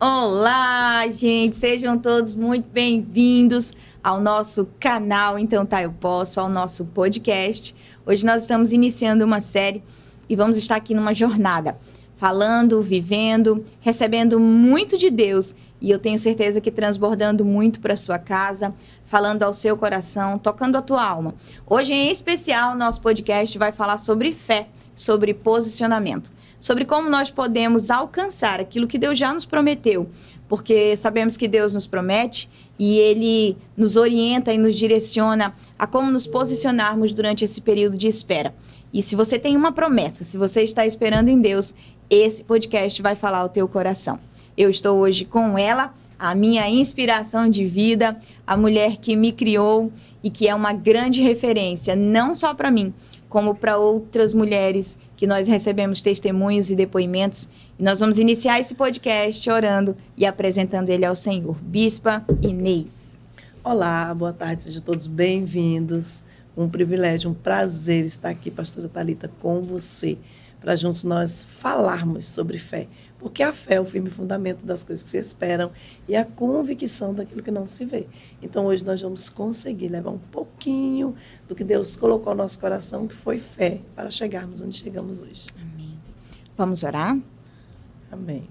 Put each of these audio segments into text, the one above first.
Olá, gente! Sejam todos muito bem-vindos ao nosso canal Então Tá Eu Posso, ao nosso podcast. Hoje nós estamos iniciando uma série e vamos estar aqui numa jornada, falando, vivendo, recebendo muito de Deus e eu tenho certeza que transbordando muito para sua casa, falando ao seu coração, tocando a tua alma. Hoje, em especial, nosso podcast vai falar sobre fé, sobre posicionamento, sobre como nós podemos alcançar aquilo que Deus já nos prometeu, porque sabemos que Deus nos promete e Ele nos orienta e nos direciona a como nos posicionarmos durante esse período de espera. E se você tem uma promessa, se você está esperando em Deus, esse podcast vai falar ao teu coração. Eu estou hoje com ela, a minha inspiração de vida, a mulher que me criou e que é uma grande referência, não só para mim, como para outras mulheres que nós recebemos testemunhos e depoimentos. E nós vamos iniciar esse podcast orando e apresentando ele ao Senhor. Bispa Inês. Olá, boa tarde, sejam todos bem-vindos. Um privilégio, um prazer estar aqui, pastora Thalita, com você, para juntos nós falarmos sobre fé. Porque a fé é o firme fundamento das coisas que se esperam e a convicção daquilo que não se vê. Então, hoje nós vamos conseguir levar um pouquinho do que Deus colocou no nosso coração, que foi fé, para chegarmos onde chegamos hoje. Amém. Vamos orar? Amém.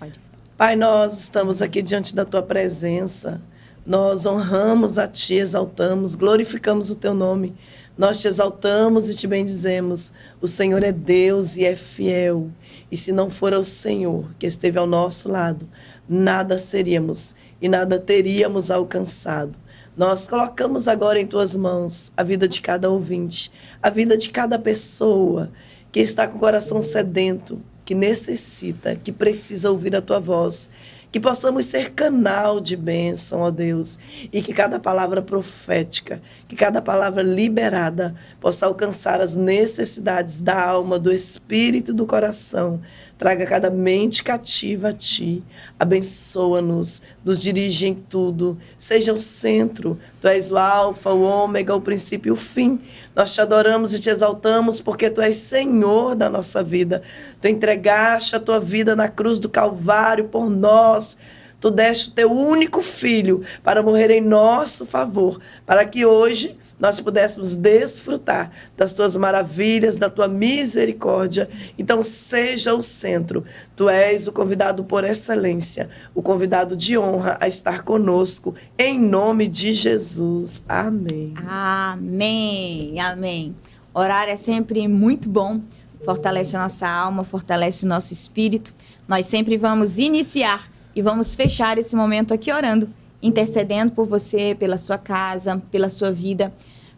Pode. Pai, nós estamos aqui diante da Tua presença. Nós honramos a Ti, exaltamos, glorificamos o Teu nome. Nós te exaltamos e te bendizemos. O Senhor é Deus e é fiel. E se não for o Senhor que esteve ao nosso lado, nada seríamos e nada teríamos alcançado. Nós colocamos agora em Tuas mãos a vida de cada ouvinte, a vida de cada pessoa que está com o coração sedento, que necessita, que precisa ouvir a Tua voz. Que possamos ser canal de bênção, ó Deus, e que cada palavra profética, que cada palavra liberada possa alcançar as necessidades da alma, do espírito e do coração. Traga cada mente cativa a Ti, abençoa-nos, nos dirige em tudo, seja o centro. Tu és o alfa, o ômega, o princípio e o fim. Nós te adoramos e te exaltamos porque Tu és Senhor da nossa vida. Tu entregaste a Tua vida na cruz do Calvário por nós. Tu deste o Teu único Filho para morrer em nosso favor, para que hoje nós pudéssemos desfrutar das Tuas maravilhas, da Tua misericórdia. Então seja o centro. Tu és o convidado por excelência, o convidado de honra a estar conosco, em nome de Jesus. Amém. Amém, amém. Orar é sempre muito bom, fortalece a nossa alma, fortalece o nosso espírito. Nós sempre vamos iniciar e vamos fechar esse momento aqui orando, intercedendo por você, pela sua casa, pela sua vida,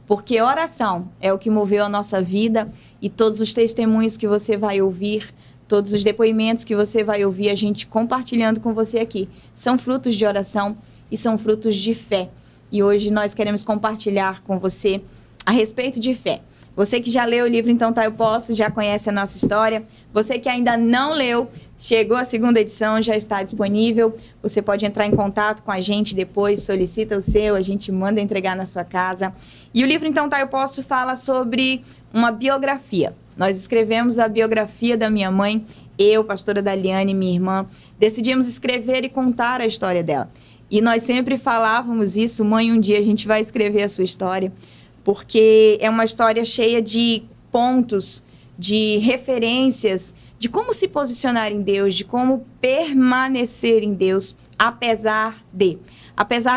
porque oração é o que moveu a nossa vida e todos os testemunhos que você vai ouvir, todos os depoimentos que você vai ouvir, a gente compartilhando com você aqui, são frutos de oração e são frutos de fé. E hoje nós queremos compartilhar com você a respeito de fé. Você que já leu o livro Então Tá Eu Posso, já conhece a nossa história. Você que ainda não leu, chegou a segunda edição, já está disponível. Você pode entrar em contato com a gente depois, solicita o seu, a gente manda entregar na sua casa. E o livro Então Tá Eu Posso fala sobre uma biografia. Nós escrevemos a biografia da minha mãe, eu, pastora Daliane, minha irmã, decidimos escrever e contar a história dela. E nós sempre falávamos isso, mãe, um dia a gente vai escrever a sua história, porque é uma história cheia de pontos, de referências, de como se posicionar em Deus, de como permanecer em Deus, apesar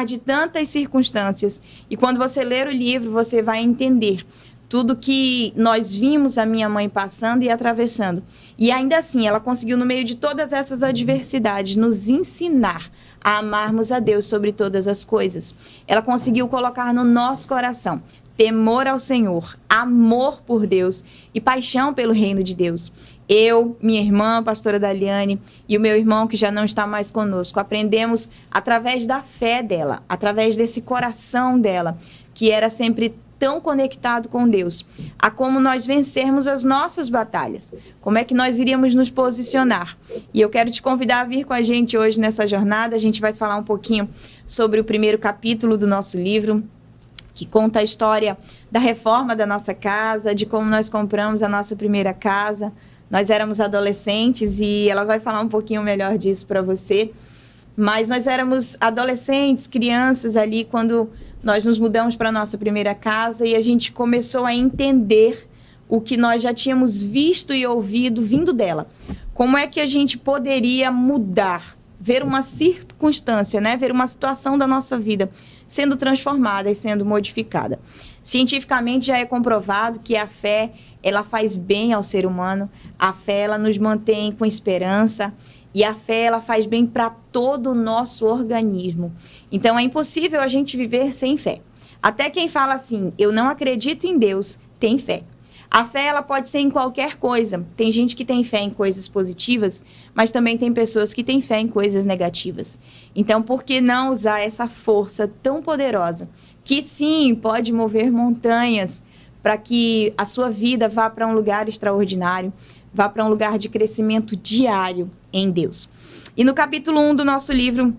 de tantas circunstâncias. E quando você ler o livro, você vai entender tudo que nós vimos a minha mãe passando e atravessando. E ainda assim, ela conseguiu, no meio de todas essas adversidades, nos ensinar a amarmos a Deus sobre todas as coisas. Ela conseguiu colocar no nosso coração temor ao Senhor, amor por Deus e paixão pelo reino de Deus. Eu, minha irmã, pastora Daliane, e o meu irmão, que já não está mais conosco, aprendemos através da fé dela, através desse coração dela, que era sempre tão conectado com Deus, a como nós vencermos as nossas batalhas, como é que nós iríamos nos posicionar. E eu quero te convidar a vir com a gente hoje nessa jornada. A gente vai falar um pouquinho sobre o primeiro capítulo do nosso livro, que conta a história da reforma da nossa casa, de como nós compramos a nossa primeira casa, Nós éramos adolescentes e ela vai falar um pouquinho melhor disso para você. Mas nós éramos adolescentes, crianças ali, quando nós nos mudamos para a nossa primeira casa e a gente começou a entender o que nós já tínhamos visto e ouvido vindo dela. Como é que a gente poderia mudar, ver uma circunstância, né? Ver uma situação da nossa vida sendo transformada e sendo modificada. Cientificamente já é comprovado que a fé, ela faz bem ao ser humano, a fé, ela nos mantém com esperança, e a fé, ela faz bem para todo o nosso organismo. Então, é impossível a gente viver sem fé. Até quem fala assim, eu não acredito em Deus, tem fé. A fé, ela pode ser em qualquer coisa. Tem gente que tem fé em coisas positivas, mas também tem pessoas que têm fé em coisas negativas. Então, por que não usar essa força tão poderosa, que sim, pode mover montanhas, para que a sua vida vá para um lugar extraordinário, vá para um lugar de crescimento diário em Deus. E no capítulo 1 do nosso livro,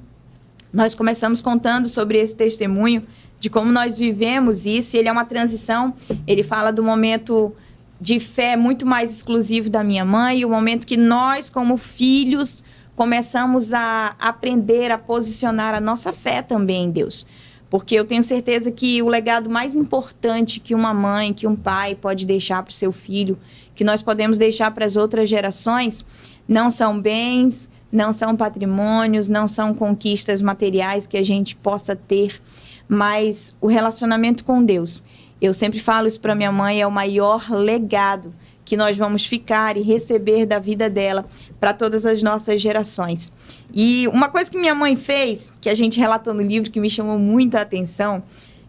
nós começamos contando sobre esse testemunho, de como nós vivemos isso. Ele é uma transição, ele fala do momento de fé muito mais exclusivo da minha mãe, e o momento que nós, como filhos, começamos a aprender a posicionar a nossa fé também em Deus. Porque eu tenho certeza que o legado mais importante que uma mãe, que um pai pode deixar para o seu filho, que nós podemos deixar para as outras gerações, não são bens, não são patrimônios, não são conquistas materiais que a gente possa ter, mas o relacionamento com Deus. Eu sempre falo isso para minha mãe, é o maior legado que nós vamos ficar e receber da vida dela para todas as nossas gerações. E uma coisa que minha mãe fez, que a gente relatou no livro, que me chamou muita atenção,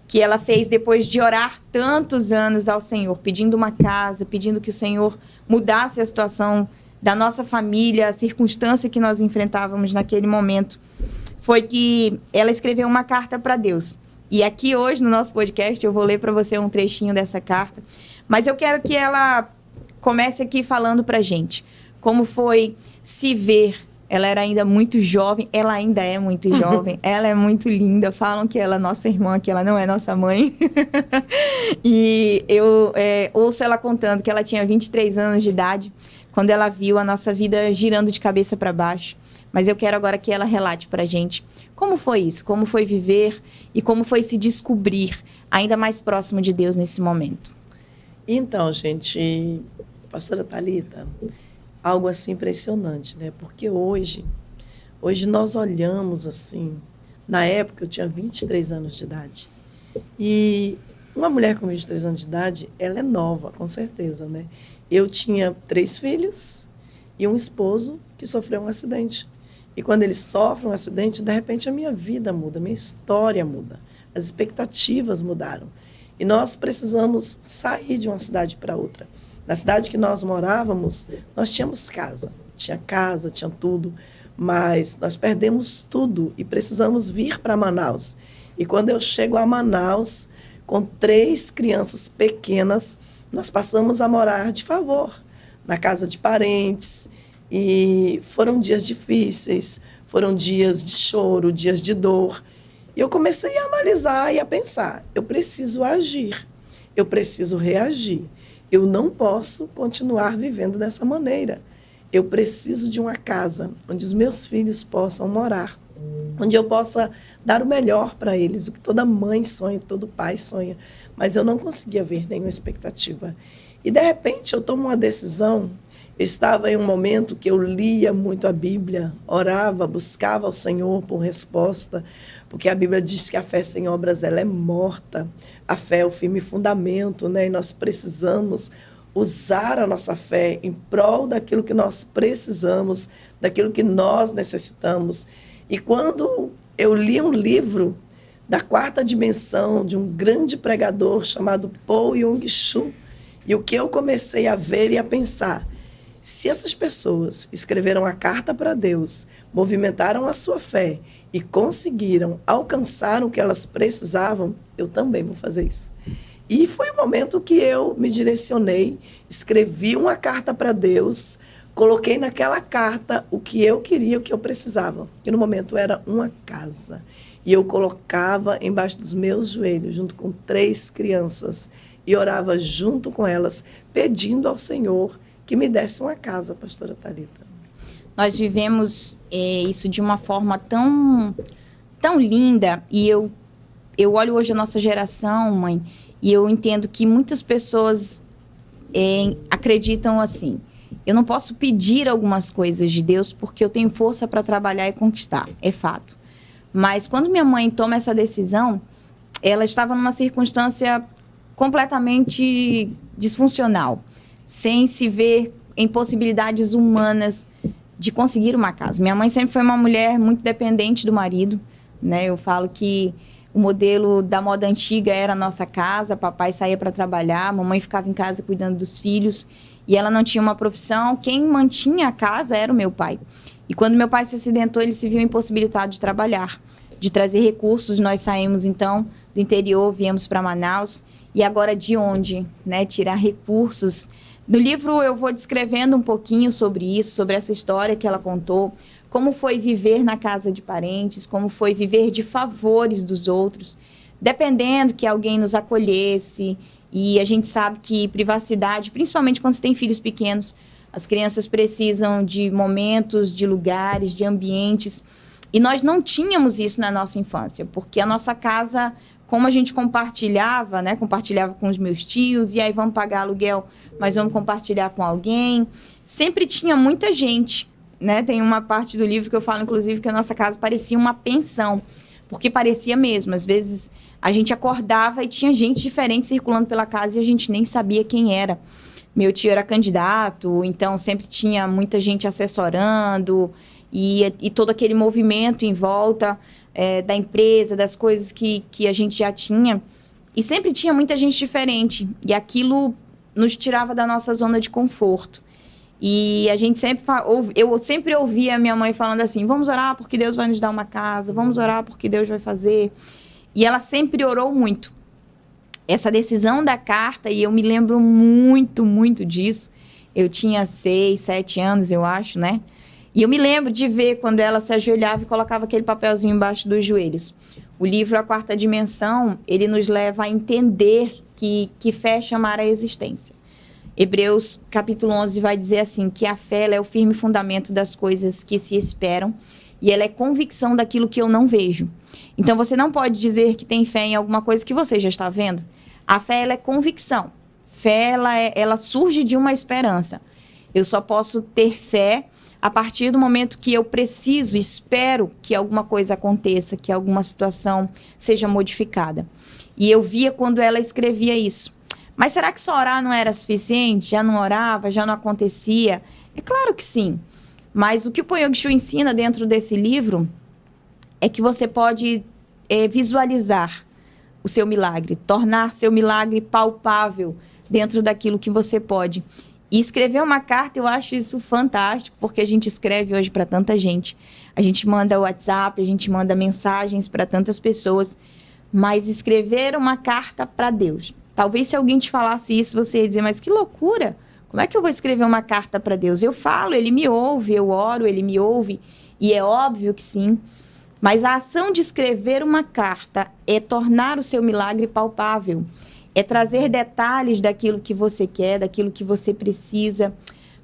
que ela fez depois de orar tantos anos ao Senhor, pedindo uma casa, pedindo que o Senhor mudasse a situação da nossa família, a circunstância que nós enfrentávamos naquele momento, foi que ela escreveu uma carta para Deus. E aqui hoje, no nosso podcast, eu vou ler para você um trechinho dessa carta, mas eu quero que ela comece aqui falando pra gente como foi se ver. Ela era ainda muito jovem, ela ainda é muito jovem, ela é muito linda. Falam que ela é nossa irmã, que ela não é nossa mãe. E eu ouço ela contando que ela tinha 23 anos de idade quando ela viu a nossa vida girando de cabeça para baixo. Mas eu quero agora que ela relate pra gente como foi isso, como foi viver e como foi se descobrir ainda mais próximo de Deus nesse momento. Então, gente, pastora Thalita, algo assim impressionante, né? Porque hoje nós olhamos assim, na época eu tinha 23 anos de idade, e uma mulher com 23 anos de idade, ela é nova, com certeza, né? Eu tinha 3 filhos e um esposo que sofreu um acidente. E quando ele sofre um acidente, de repente a minha vida muda, a minha história muda, as expectativas mudaram. E nós precisamos sair de uma cidade para outra. Na cidade que nós morávamos, nós tínhamos casa, tinha tudo, mas nós perdemos tudo e precisamos vir para Manaus. E quando eu chego a Manaus, com 3 crianças pequenas, nós passamos a morar de favor, na casa de parentes. E foram dias difíceis, foram dias de choro, dias de dor. E eu comecei a analisar e a pensar, eu preciso agir, eu preciso reagir. Eu não posso continuar vivendo dessa maneira. Eu preciso de uma casa onde os meus filhos possam morar, onde eu possa dar o melhor para eles, o que toda mãe sonha, o que todo pai sonha. Mas eu não conseguia ver nenhuma expectativa. E, de repente, eu tomo uma decisão. Eu estava em um momento que eu lia muito a Bíblia, orava, buscava ao Senhor por resposta, porque a Bíblia diz que a fé sem obras ela é morta. A fé é o firme fundamento, né? E nós precisamos usar a nossa fé em prol daquilo que nós precisamos, daquilo que nós necessitamos. E quando eu li um livro da 4ª dimensão de um grande pregador chamado Paul Yong-Chul, e o que eu comecei a ver e a pensar, se essas pessoas escreveram a carta para Deus, movimentaram a sua fé e conseguiram alcançar o que elas precisavam, eu também vou fazer isso. E foi o momento que eu me direcionei, escrevi uma carta para Deus, coloquei naquela carta o que eu queria, o que eu precisava, que no momento era uma casa. E eu colocava embaixo dos meus joelhos, junto com 3 crianças, e orava junto com elas, pedindo ao Senhor que me desse uma casa, pastora Thalita. Nós vivemos isso de uma forma tão linda, e eu olho hoje a nossa geração, mãe, e eu entendo que muitas pessoas acreditam assim: eu não posso pedir algumas coisas de Deus porque eu tenho força para trabalhar e conquistar, é fato. Mas quando minha mãe toma essa decisão, ela estava numa circunstância completamente disfuncional, sem se ver em possibilidades humanas de conseguir uma casa. Minha mãe sempre foi uma mulher muito dependente do marido, né? Eu falo que o modelo da moda antiga era a nossa casa, papai saía para trabalhar, mamãe ficava em casa cuidando dos filhos, e ela não tinha uma profissão. Quem mantinha a casa era o meu pai. E quando meu pai se acidentou, ele se viu impossibilitado de trabalhar, de trazer recursos. Nós saímos, então, do interior, viemos para Manaus. E agora de onde, né? Tirar recursos. No livro eu vou descrevendo um pouquinho sobre isso, sobre essa história que ela contou, como foi viver na casa de parentes, como foi viver de favores dos outros, dependendo que alguém nos acolhesse. E a gente sabe que privacidade, principalmente quando você tem filhos pequenos, as crianças precisam de momentos, de lugares, de ambientes. E nós não tínhamos isso na nossa infância, porque a nossa casa, como a gente compartilhava, né? Compartilhava com os meus tios, e aí vamos pagar aluguel, mas vamos compartilhar com alguém. Sempre tinha muita gente, né? Tem uma parte do livro que eu falo, inclusive, que a nossa casa parecia uma pensão, porque parecia mesmo. Às vezes a gente acordava e tinha gente diferente circulando pela casa e a gente nem sabia quem era. Meu tio era candidato, então sempre tinha muita gente assessorando e todo aquele movimento em volta da empresa, das coisas que a gente já tinha. E sempre tinha muita gente diferente. E aquilo nos tirava da nossa zona de conforto. E a gente eu sempre ouvia a minha mãe falando assim: vamos orar porque Deus vai nos dar uma casa, vamos orar porque Deus vai fazer. E ela sempre orou muito. Essa decisão da carta, e eu me lembro muito, muito disso. Eu tinha 6, 7 anos, eu acho, né? E eu me lembro de ver quando ela se ajoelhava e colocava aquele papelzinho embaixo dos joelhos. O livro A Quarta Dimensão, ele nos leva a entender que fé é chamar a existência. Hebreus capítulo 11 vai dizer assim, que a fé ela é o firme fundamento das coisas que se esperam e ela é convicção daquilo que eu não vejo. Então, você não pode dizer que tem fé em alguma coisa que você já está vendo. A fé ela é convicção. Fé ela surge de uma esperança. Eu só posso ter fé a partir do momento que eu espero que alguma coisa aconteça, que alguma situação seja modificada. E eu via quando ela escrevia isso. Mas será que só orar não era suficiente? Já não orava? Já não acontecia? É claro que sim. Mas o que o Poyang Shu ensina dentro desse livro é que você pode visualizar o seu milagre, tornar seu milagre palpável dentro daquilo que você pode. E escrever uma carta, eu acho isso fantástico, porque a gente escreve hoje para tanta gente. A gente manda WhatsApp, a gente manda mensagens para tantas pessoas, mas escrever uma carta para Deus. Talvez se alguém te falasse isso, você ia dizer, mas que loucura! Como é que eu vou escrever uma carta para Deus? Eu falo, Ele me ouve, eu oro, Ele me ouve, e é óbvio que sim. Mas a ação de escrever uma carta é tornar o seu milagre palpável. É trazer detalhes daquilo que você quer, daquilo que você precisa.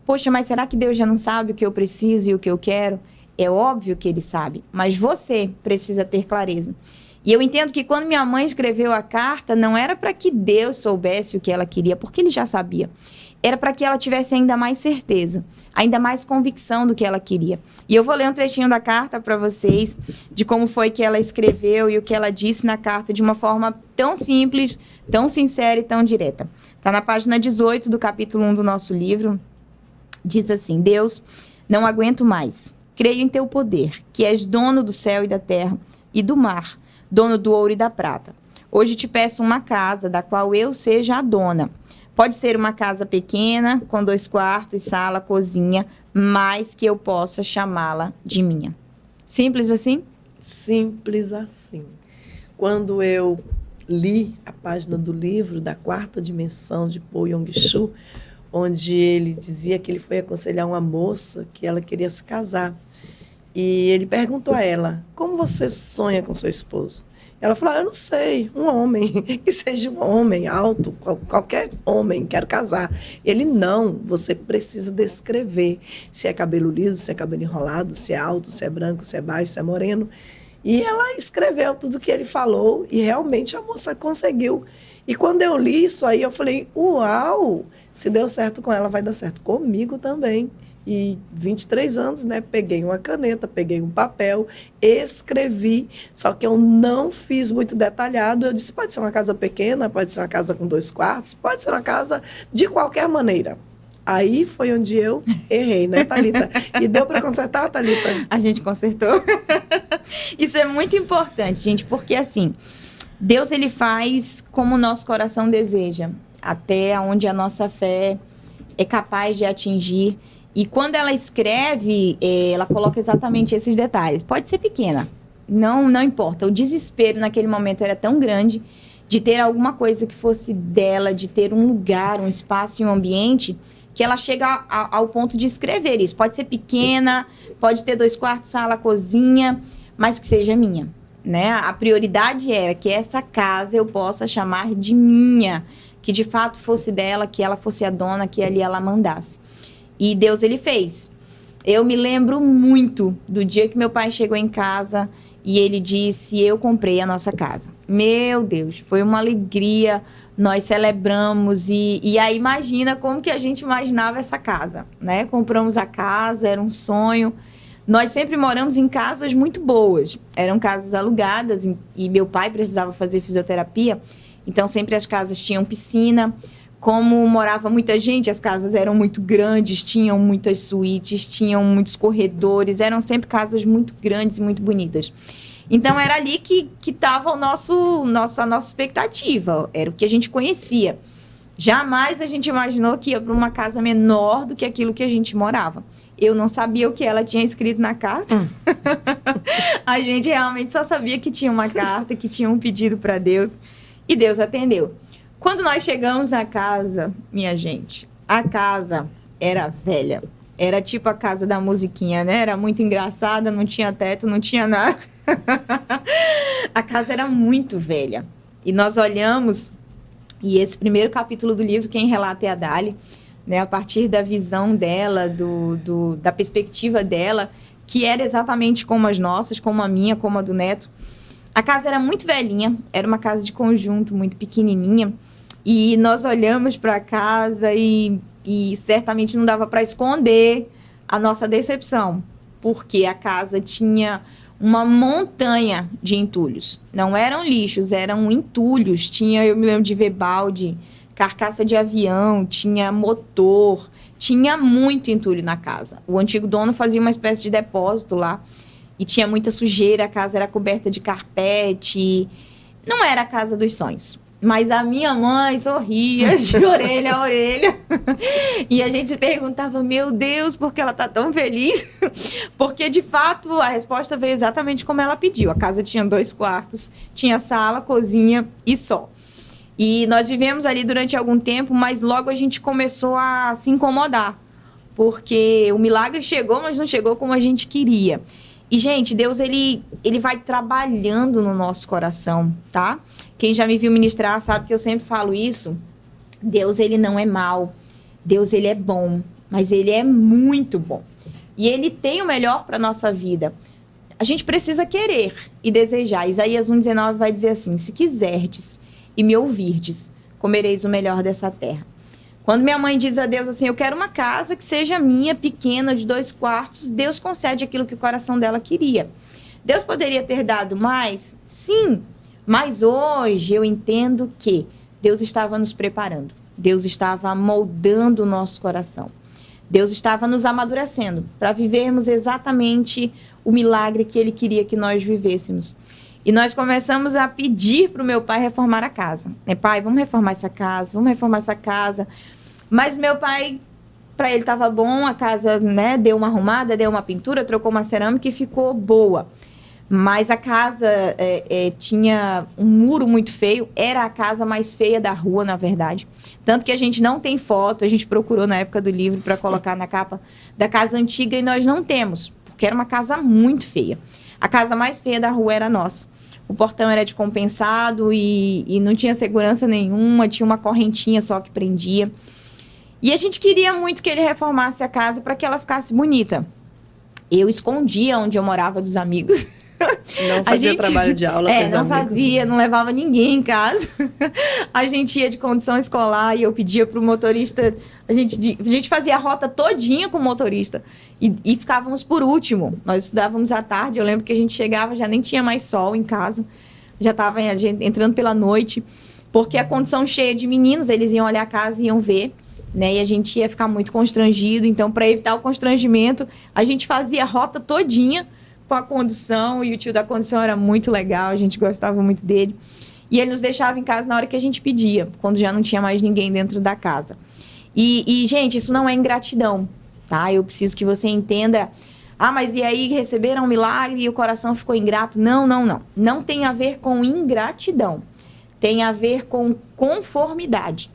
Poxa, mas será que Deus já não sabe o que eu preciso e o que eu quero? É óbvio que Ele sabe, mas você precisa ter clareza. E eu entendo que quando minha mãe escreveu a carta, não era para que Deus soubesse o que ela queria, porque Ele já sabia. Era para que ela tivesse ainda mais certeza, ainda mais convicção do que ela queria. E eu vou ler um trechinho da carta para vocês, de como foi que ela escreveu e o que ela disse na carta de uma forma tão simples, tão sincera e tão direta. Está na página 18 do capítulo 1 do nosso livro. Diz assim: Deus, não aguento mais. Creio em teu poder, que és dono do céu e da terra e do mar, dono do ouro e da prata. Hoje te peço uma casa, da qual eu seja a dona. Pode ser uma casa pequena, com 2 quartos, sala, cozinha, mas que eu possa chamá-la de minha. Simples assim? Simples assim. Quando eu li a página do livro da Quarta Dimensão de Poyang Shu, onde ele dizia que ele foi aconselhar uma moça que ela queria se casar. E ele perguntou a ela: como você sonha com seu esposo? Ela falou, eu não sei, um homem, que seja um homem alto, qualquer homem, quero casar. Ele, não, você precisa descrever se é cabelo liso, se é cabelo enrolado, se é alto, se é branco, se é baixo, se é moreno. E ela escreveu tudo que ele falou e realmente a moça conseguiu. E quando eu li isso aí, eu falei, uau, se deu certo com ela, vai dar certo comigo também. E 23 anos, né? Peguei uma caneta, peguei um papel, escrevi, só que eu não fiz muito detalhado. Eu disse, pode ser uma casa pequena, pode ser uma casa com 2 quartos, pode ser uma casa de qualquer maneira. Aí foi onde eu errei, né, Thalita? E deu para consertar, Thalita? A gente consertou. Isso é muito importante, gente, porque assim, Deus, ele faz como o nosso coração deseja, até onde a nossa fé é capaz de atingir. E quando ela escreve, ela coloca exatamente esses detalhes. Pode ser pequena, não importa. O desespero naquele momento era tão grande de ter alguma coisa que fosse dela, de ter um lugar, um espaço e um ambiente, que ela chega ao ponto de escrever isso. Pode ser pequena, pode ter 2 quartos, sala, cozinha, mas que seja minha, né? A prioridade era que essa casa eu possa chamar de minha, que de fato fosse dela, que ela fosse a dona, que ali ela mandasse. E Deus, ele fez. Eu me lembro muito do dia que meu pai chegou em casa e ele disse, eu comprei a nossa casa. Meu Deus, foi uma alegria, nós celebramos e aí imagina como que a gente imaginava essa casa, né? Compramos a casa, era um sonho. Nós sempre moramos em casas muito boas, eram casas alugadas e meu pai precisava fazer fisioterapia, então sempre as casas tinham piscina. Como morava muita gente, as casas eram muito grandes, tinham muitas suítes, tinham muitos corredores, eram sempre casas muito grandes e muito bonitas. Então, era ali que estava a nossa expectativa, era o que a gente conhecia. Jamais a gente imaginou que ia para uma casa menor do que aquilo que a gente morava. Eu não sabia o que ela tinha escrito na carta. A gente realmente só sabia que tinha uma carta, que tinha um pedido para Deus, e Deus atendeu. Quando nós chegamos na casa, minha gente, a casa era velha. Era tipo a casa da musiquinha, né? Era muito engraçada, não tinha teto, não tinha nada. A casa era muito velha. E nós olhamos, e esse primeiro capítulo do livro, quem relata é a Dali, né? A partir da visão dela, da perspectiva dela, que era exatamente como as nossas, como a minha, como a do Neto. A casa era muito velhinha, era uma casa de conjunto, muito pequenininha. E nós olhamos para a casa e certamente não dava para esconder a nossa decepção, porque a casa tinha uma montanha de entulhos. Não eram lixos, eram entulhos. Eu me lembro de ver balde, carcaça de avião, tinha motor, tinha muito entulho na casa. O antigo dono fazia uma espécie de depósito lá e tinha muita sujeira, a casa era coberta de carpete. Não era a casa dos sonhos. Mas a minha mãe sorria de orelha a orelha. E a gente se perguntava, meu Deus, por que ela tá tão feliz? Porque, de fato, a resposta veio exatamente como ela pediu. A casa tinha 2 quartos, tinha sala, cozinha e só. E nós vivemos ali durante algum tempo, mas logo a gente começou a se incomodar. Porque o milagre chegou, mas não chegou como a gente queria. E, gente, Deus, ele vai trabalhando no nosso coração, tá? Quem já me viu ministrar sabe que eu sempre falo isso. Deus, ele não é mau. Deus, ele é bom. Mas ele é muito bom. E ele tem o melhor para a nossa vida. A gente precisa querer e desejar. Isaías 1,19 vai dizer assim, se quiserdes e me ouvirdes, comereis o melhor dessa terra. Quando minha mãe diz a Deus assim, eu quero uma casa que seja minha, pequena, de 2 quartos, Deus concede aquilo que o coração dela queria. Deus poderia ter dado mais? Sim, mas hoje eu entendo que Deus estava nos preparando. Deus estava moldando o nosso coração. Deus estava nos amadurecendo para vivermos exatamente o milagre que Ele queria que nós vivêssemos. E nós começamos a pedir para o meu pai reformar a casa. Pai, vamos reformar essa casa, vamos reformar essa casa. Mas meu pai, para ele estava bom, a casa, né, deu uma arrumada, deu uma pintura, trocou uma cerâmica e ficou boa. Mas a casa tinha um muro muito feio, era a casa mais feia da rua, na verdade. Tanto que a gente não tem foto, a gente procurou na época do livro para colocar na capa da casa antiga e nós não temos. porque era uma casa muito feia. A casa mais feia da rua era nossa. O portão era descompensado e não tinha segurança nenhuma, tinha uma correntinha só que prendia. E a gente queria muito que ele reformasse a casa para que ela ficasse bonita. Eu escondia onde eu morava dos amigos. Não fazia trabalho de aula com os não amigos. fazia, não levava ninguém em casa. A gente ia de condição escolar e eu pedia pro motorista... A gente fazia a rota todinha com o motorista. E ficávamos por último. Nós estudávamos à tarde. Eu lembro que a gente chegava, já nem tinha mais sol em casa. Já estava entrando pela noite. Porque a condição cheia de meninos, eles iam olhar a casa e iam ver. Né? E a gente ia ficar muito constrangido. Então, para evitar o constrangimento, a gente fazia a rota todinha com a condução, e o tio da condução era muito legal, a gente gostava muito dele. E ele nos deixava em casa na hora que a gente pedia, quando já não tinha mais ninguém dentro da casa. E gente, isso não é ingratidão, tá? Eu preciso que você entenda... Ah, mas e aí receberam um milagre e o coração ficou ingrato? Não, não, não. Não tem a ver com ingratidão. Tem a ver com conformidade.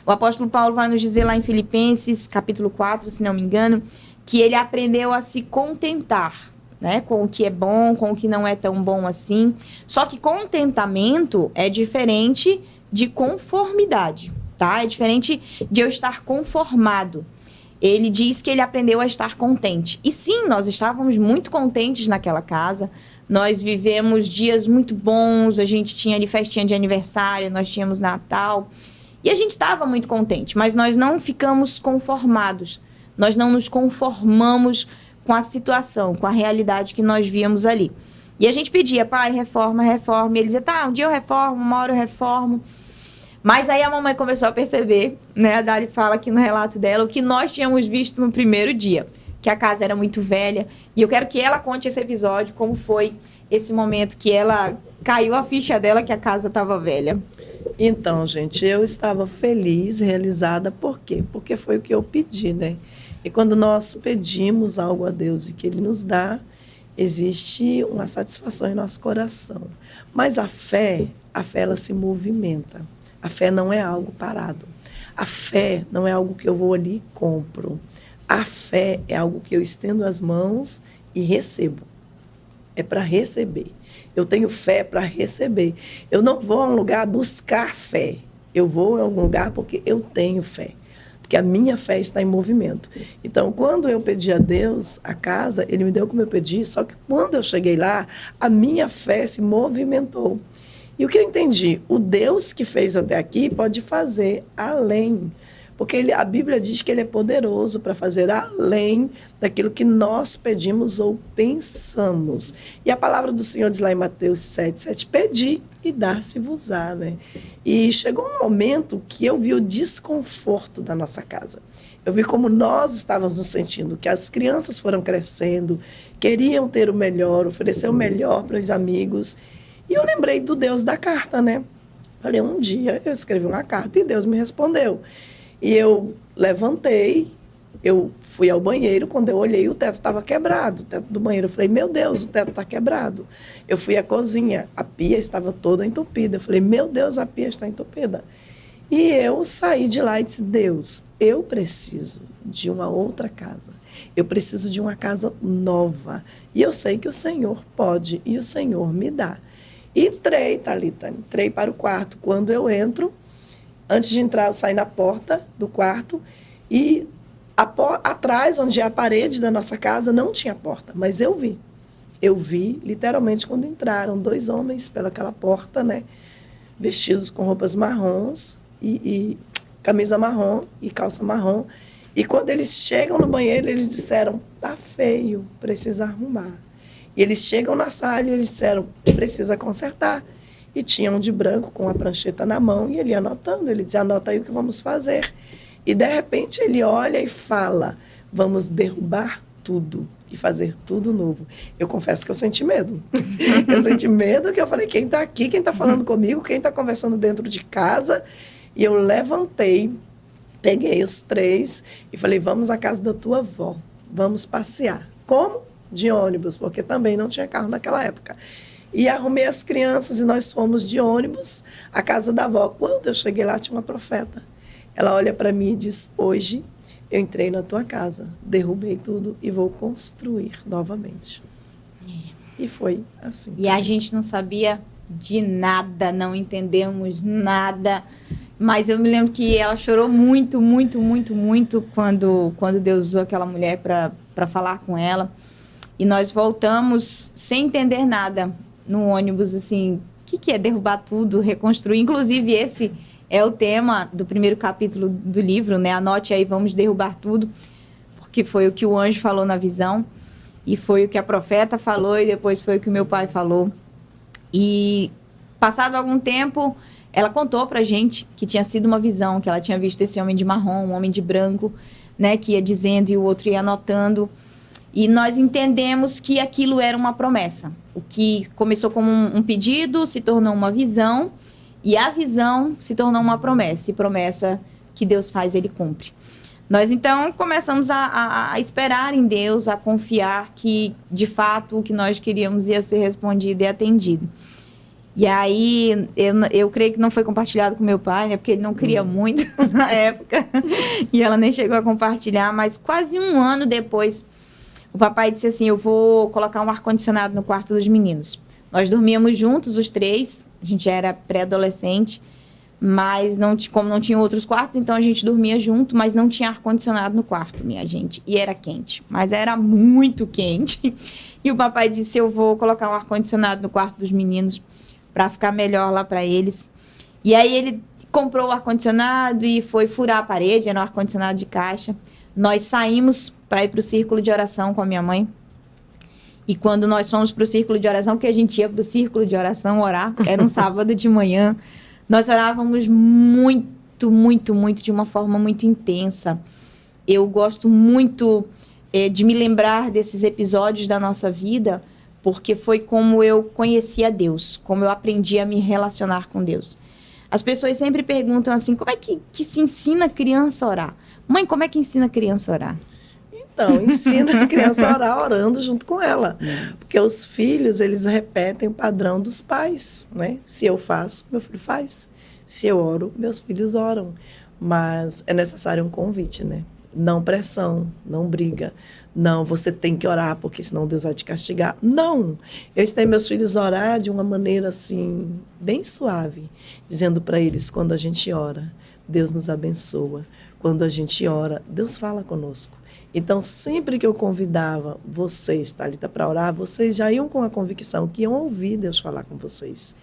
O apóstolo Paulo vai nos dizer lá em Filipenses, capítulo 4, se não me engano, que ele aprendeu a se contentar, né, com o que é bom, com o que não é tão bom assim. Só que contentamento é diferente de conformidade, tá? É diferente de eu estar conformado. Ele diz que ele aprendeu a estar contente. E sim, nós estávamos muito contentes naquela casa. Nós vivemos dias muito bons, a gente tinha ali festinha de aniversário, nós tínhamos Natal. E a gente estava muito contente, mas nós não ficamos conformados. Nós não nos conformamos com a situação, com a realidade que nós víamos ali. E a gente pedia, pai, reforma, reforma. E ele dizia, tá, um dia eu reformo, uma hora eu reformo. Mas aí a mamãe começou a perceber, né? A Dali fala aqui no relato dela, o que nós tínhamos visto no primeiro dia, que a casa era muito velha. E eu quero que ela conte esse episódio, como foi esse momento que ela caiu a ficha dela que a casa estava velha. Então, gente, eu estava feliz, realizada. Por quê? Porque foi o que eu pedi, né? E quando nós pedimos algo a Deus e que Ele nos dá, existe uma satisfação em nosso coração. Mas a fé ela se movimenta. A fé não é algo parado. A fé não é algo que eu vou ali e compro. A fé é algo que eu estendo as mãos e recebo. É para receber. Eu tenho fé para receber. Eu não vou a um lugar buscar fé. Eu vou a um lugar porque eu tenho fé. Porque a minha fé está em movimento. Então, quando eu pedi a Deus a casa, Ele me deu como eu pedi, só que quando eu cheguei lá, a minha fé se movimentou. E o que eu entendi? O Deus que fez até aqui pode fazer além. Porque a Bíblia diz que Ele é poderoso para fazer além daquilo que nós pedimos ou pensamos. E a palavra do Senhor diz lá em Mateus 7:7, pedi e dar-se-vos-á, né? E chegou um momento que eu vi o desconforto da nossa casa. Eu vi como nós estávamos nos sentindo, que as crianças foram crescendo, queriam ter o melhor, oferecer o melhor para os amigos. E eu lembrei do Deus da carta, né? Falei, um dia eu escrevi uma carta e Deus me respondeu. E eu levantei, eu fui ao banheiro, quando eu olhei, o teto estava quebrado, o teto do banheiro. Eu falei, meu Deus, o teto está quebrado. Eu fui à cozinha, a pia estava toda entupida. Eu falei, meu Deus, a pia está entupida. E eu saí de lá e disse, Deus, eu preciso de uma outra casa. Eu preciso de uma casa nova. E eu sei que o Senhor pode e o Senhor me dá. Entrei, Thalita, entrei para o quarto. Quando eu entro, antes de entrar, eu saí na porta do quarto e atrás, onde é a parede da nossa casa, não tinha porta, mas eu vi. Eu vi, literalmente, quando entraram 2 homens pelaquela porta, né? Vestidos com roupas marrons e camisa marrom e calça marrom. E quando eles chegam no banheiro, eles disseram, tá feio, precisa arrumar. E eles chegam na sala e eles disseram, precisa consertar. E tinha um de branco com a prancheta na mão e ele ia anotando. Ele dizia, anota aí o que vamos fazer. E, de repente, ele olha e fala, vamos derrubar tudo e fazer tudo novo. Eu confesso que eu senti medo. Eu senti medo que eu falei, quem está aqui, quem está falando comigo, quem está conversando dentro de casa. E eu levantei, peguei os 3 e falei, vamos à casa da tua avó, vamos passear. Como? De ônibus, porque também não tinha carro naquela época. E arrumei as crianças e nós fomos de ônibus à casa da avó. Quando eu cheguei lá, tinha uma profeta. Ela olha para mim e diz, hoje Eu entrei na tua casa, derrubei tudo e vou construir novamente. E foi assim. E a gente não sabia de nada, não entendemos nada. Mas eu me lembro que ela chorou muito, muito, muito, muito quando Deus usou aquela mulher para falar com ela. E nós voltamos sem entender nada no ônibus, assim, o que é derrubar tudo, reconstruir. Inclusive, esse é o tema do primeiro capítulo do livro, né? Anote aí, vamos derrubar tudo, porque foi o que o anjo falou na visão, e foi o que a profeta falou, e depois foi o que o meu pai falou. E passado algum tempo, ela contou pra gente que tinha sido uma visão, que ela tinha visto esse homem de marrom, um homem de branco, né, que ia dizendo e o outro ia anotando. E nós entendemos que aquilo era uma promessa. O que começou como um pedido se tornou uma visão, e a visão se tornou uma promessa. E promessa que Deus faz, Ele cumpre. Nós, então, começamos a esperar em Deus, a confiar que, de fato, o que nós queríamos ia ser respondido e atendido. E aí, eu creio que não foi compartilhado com meu pai, né? Porque ele não queria muito na época. E ela nem chegou a compartilhar. Mas quase um ano depois, o papai disse assim, eu vou colocar um ar-condicionado no quarto dos meninos. Nós dormíamos juntos, os três. A gente já era pré-adolescente. Mas, como não tinha outros quartos, então a gente dormia junto. Mas não tinha ar-condicionado no quarto, minha gente. E era quente. Mas era muito quente. E o papai disse, eu vou colocar um ar-condicionado no quarto dos meninos para ficar melhor lá para eles. E aí ele comprou o ar-condicionado e foi furar a parede, era um ar-condicionado de caixa. Nós saímos para ir para o círculo de oração com a minha mãe. E quando nós fomos para o círculo de oração, porque a gente ia para o círculo de oração orar, era um sábado de manhã, nós orávamos muito, muito, muito, de uma forma muito intensa. Eu gosto muito de me lembrar desses episódios da nossa vida, porque foi como eu conheci a Deus, como eu aprendi a me relacionar com Deus. As pessoas sempre perguntam assim, como é que se ensina a criança a orar? Mãe, como é que ensina a criança a orar? Então, ensina a criança a orar orando junto com ela. Porque os filhos, eles repetem o padrão dos pais, né? Se eu faço, meu filho faz. Se eu oro, meus filhos oram. Mas é necessário um convite, né? Não pressão, não briga. Não, você tem que orar, porque senão Deus vai te castigar. Não! Eu ensinei meus filhos a orar de uma maneira, assim, bem suave. Dizendo para eles, quando a gente ora, Deus nos abençoa. Quando a gente ora, Deus fala conosco. Então, sempre que eu convidava vocês, Thalita, para orar, vocês já iam com a convicção que iam ouvir Deus falar com vocês.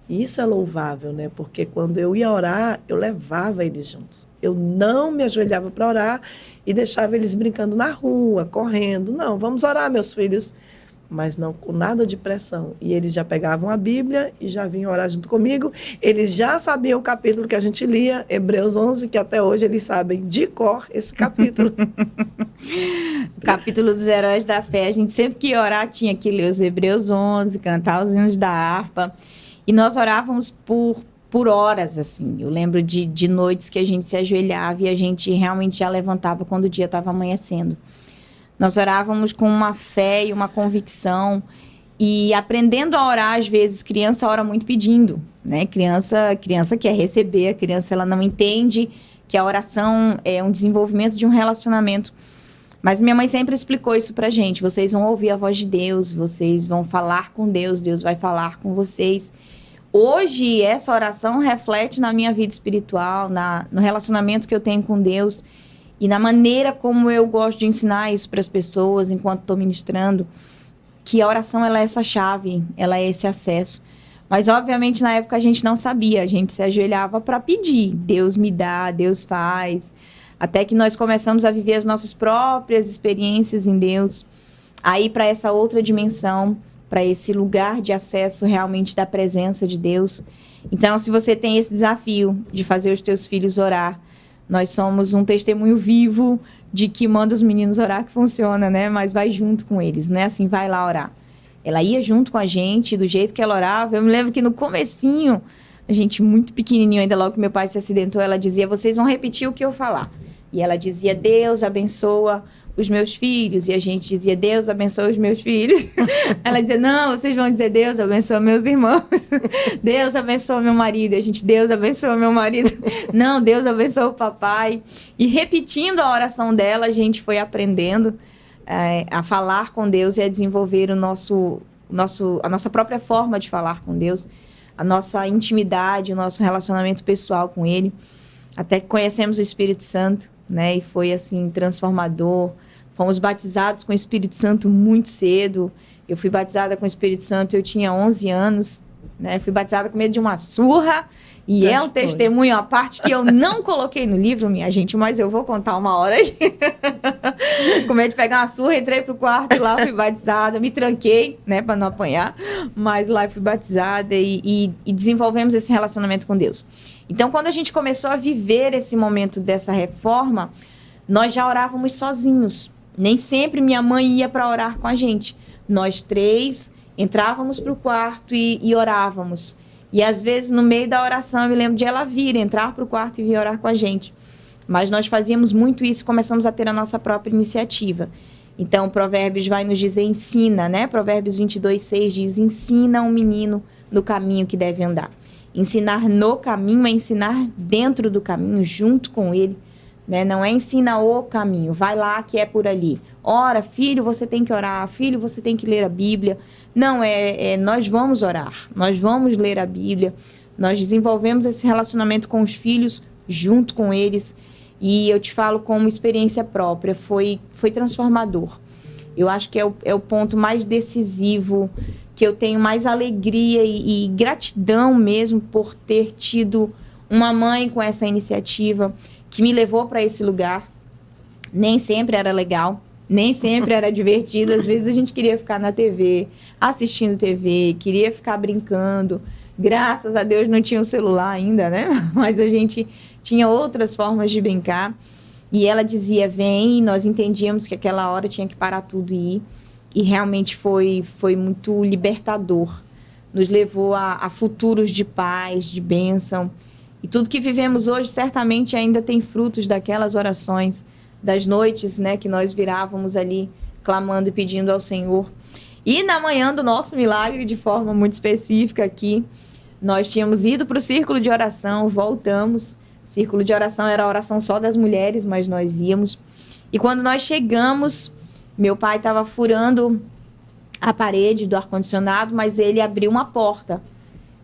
E isso é louvável, né? Porque quando eu ia orar, eu levava eles juntos. Eu não me ajoelhava para orar e deixava eles brincando na rua, correndo. Não, vamos orar, meus filhos. Mas não com nada de pressão. E eles já pegavam a Bíblia e já vinham orar junto comigo. Eles já sabiam o capítulo que a gente lia, Hebreus 11, que até hoje eles sabem de cor esse capítulo. O capítulo dos heróis da fé. A gente sempre que ia orar tinha que ler os Hebreus 11, cantar os hinos da harpa. E nós orávamos por horas, assim. Eu lembro de noites que a gente se ajoelhava e a gente realmente já levantava quando o dia estava amanhecendo. Nós orávamos com uma fé e uma convicção. E aprendendo a orar, às vezes, criança ora muito pedindo, né? Criança quer receber, a criança ela não entende que a oração é um desenvolvimento de um relacionamento. Mas minha mãe sempre explicou isso pra gente. Vocês vão ouvir a voz de Deus, vocês vão falar com Deus, Deus vai falar com vocês. Hoje, essa oração reflete na minha vida espiritual, no relacionamento que eu tenho com Deus e na maneira como eu gosto de ensinar isso para as pessoas enquanto estou ministrando, que a oração ela é essa chave, ela é esse acesso. Mas, obviamente, na época a gente não sabia, a gente se ajoelhava para pedir. Deus me dá, Deus faz. Até que nós começamos a viver as nossas próprias experiências em Deus, a ir para essa outra dimensão, para esse lugar de acesso realmente da presença de Deus. Então, se você tem esse desafio de fazer os teus filhos orar, nós somos um testemunho vivo de que manda os meninos orar que funciona, né? Mas vai junto com eles, não é assim, vai lá orar. Ela ia junto com a gente, do jeito que ela orava. Eu me lembro que no comecinho, a gente muito pequenininho, ainda logo que meu pai se acidentou, ela dizia, vocês vão repetir o que eu falar. E ela dizia, Deus abençoa os meus filhos. E a gente dizia, Deus abençoe os meus filhos. Ela dizia, não, vocês vão dizer, Deus abençoe meus irmãos. Deus abençoe meu marido. E a gente, Deus abençoe meu marido. Não, Deus abençoe o papai. E repetindo a oração dela, a gente foi aprendendo a falar com Deus e a desenvolver a nossa própria forma de falar com Deus, a nossa intimidade, o nosso relacionamento pessoal com Ele, até que conhecemos o Espírito Santo, né? E foi, assim, transformador. Fomos batizados com o Espírito Santo muito cedo. Eu fui batizada com o Espírito Santo, eu tinha 11 anos, né? Fui batizada com medo de uma surra. E é um testemunho à parte que eu não coloquei no livro, minha gente, mas eu vou contar uma hora aí. Com medo de pegar uma surra, entrei pro quarto e lá fui batizada. Me tranquei, né, para não apanhar. Mas lá fui batizada e desenvolvemos esse relacionamento com Deus. Então, quando a gente começou a viver esse momento dessa reforma, nós já orávamos sozinhos. Nem sempre minha mãe ia para orar com a gente. Nós três entrávamos pro quarto e orávamos. E às vezes, no meio da oração, eu me lembro de ela vir, entrar para o quarto e vir orar com a gente. Mas nós fazíamos muito isso e começamos a ter a nossa própria iniciativa. Então, Provérbios vai nos dizer, ensina, né? Provérbios 22:6 diz, ensina um menino no caminho que deve andar. Ensinar no caminho é ensinar dentro do caminho, junto com ele, né? Não é ensina o caminho, vai lá que é por ali. Ora, filho, você tem que orar, filho, você tem que ler a Bíblia. Não, nós vamos orar, nós vamos ler a Bíblia, nós desenvolvemos esse relacionamento com os filhos, junto com eles, e eu te falo como experiência própria, foi transformador. Eu acho que é o ponto mais decisivo, que eu tenho mais alegria e gratidão mesmo por ter tido uma mãe com essa iniciativa, que me levou para esse lugar. Nem sempre era legal, nem sempre era divertido. Às vezes a gente queria ficar na TV, assistindo TV, queria ficar brincando. Graças a Deus não tinha um celular ainda, né? Mas a gente tinha outras formas de brincar. E ela dizia, vem, e nós entendíamos que aquela hora tinha que parar tudo e ir. E realmente foi muito libertador. Nos levou a futuros de paz, de bênção. E tudo que vivemos hoje certamente ainda tem frutos daquelas orações, das noites, né, que nós virávamos ali clamando e pedindo ao Senhor. E na manhã do nosso milagre, de forma muito específica aqui, nós tínhamos ido para o círculo de oração, voltamos. Círculo de oração era a oração só das mulheres, mas nós íamos. E quando nós chegamos, meu pai estava furando a parede do ar-condicionado, mas ele abriu uma porta.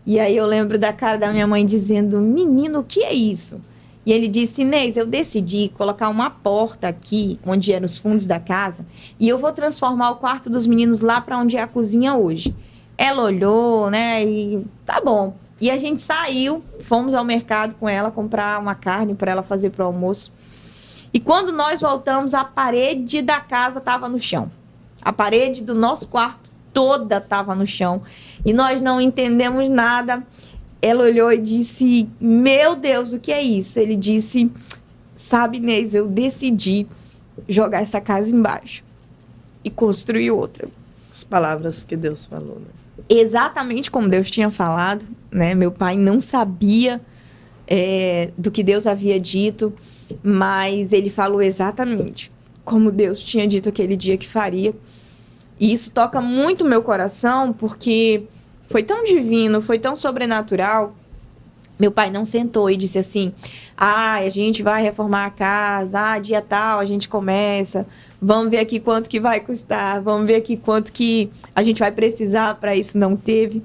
E aí eu lembro da cara da minha mãe dizendo, menino, o que é isso? E ele disse, Inês, eu decidi colocar uma porta aqui, onde é nos fundos da casa, e eu vou transformar o quarto dos meninos lá para onde é a cozinha hoje. Ela olhou, né, e tá bom. E a gente saiu, fomos ao mercado com ela comprar uma carne para ela fazer para o almoço. E quando nós voltamos, a parede da casa estava no chão. A parede do nosso quarto toda estava no chão. E nós não entendemos nada. Ela olhou e disse, meu Deus, o que é isso? Ele disse, sabe, Inês, eu decidi jogar essa casa embaixo e construir outra. As palavras que Deus falou, né? Exatamente como Deus tinha falado, né? Meu pai não sabia do que Deus havia dito, mas ele falou exatamente como Deus tinha dito aquele dia que faria. E isso toca muito meu coração, porque foi tão divino, foi tão sobrenatural. Meu pai não sentou e disse assim, a gente vai reformar a casa, dia tal a gente começa, vamos ver aqui quanto que vai custar, vamos ver aqui quanto que a gente vai precisar para isso. Não teve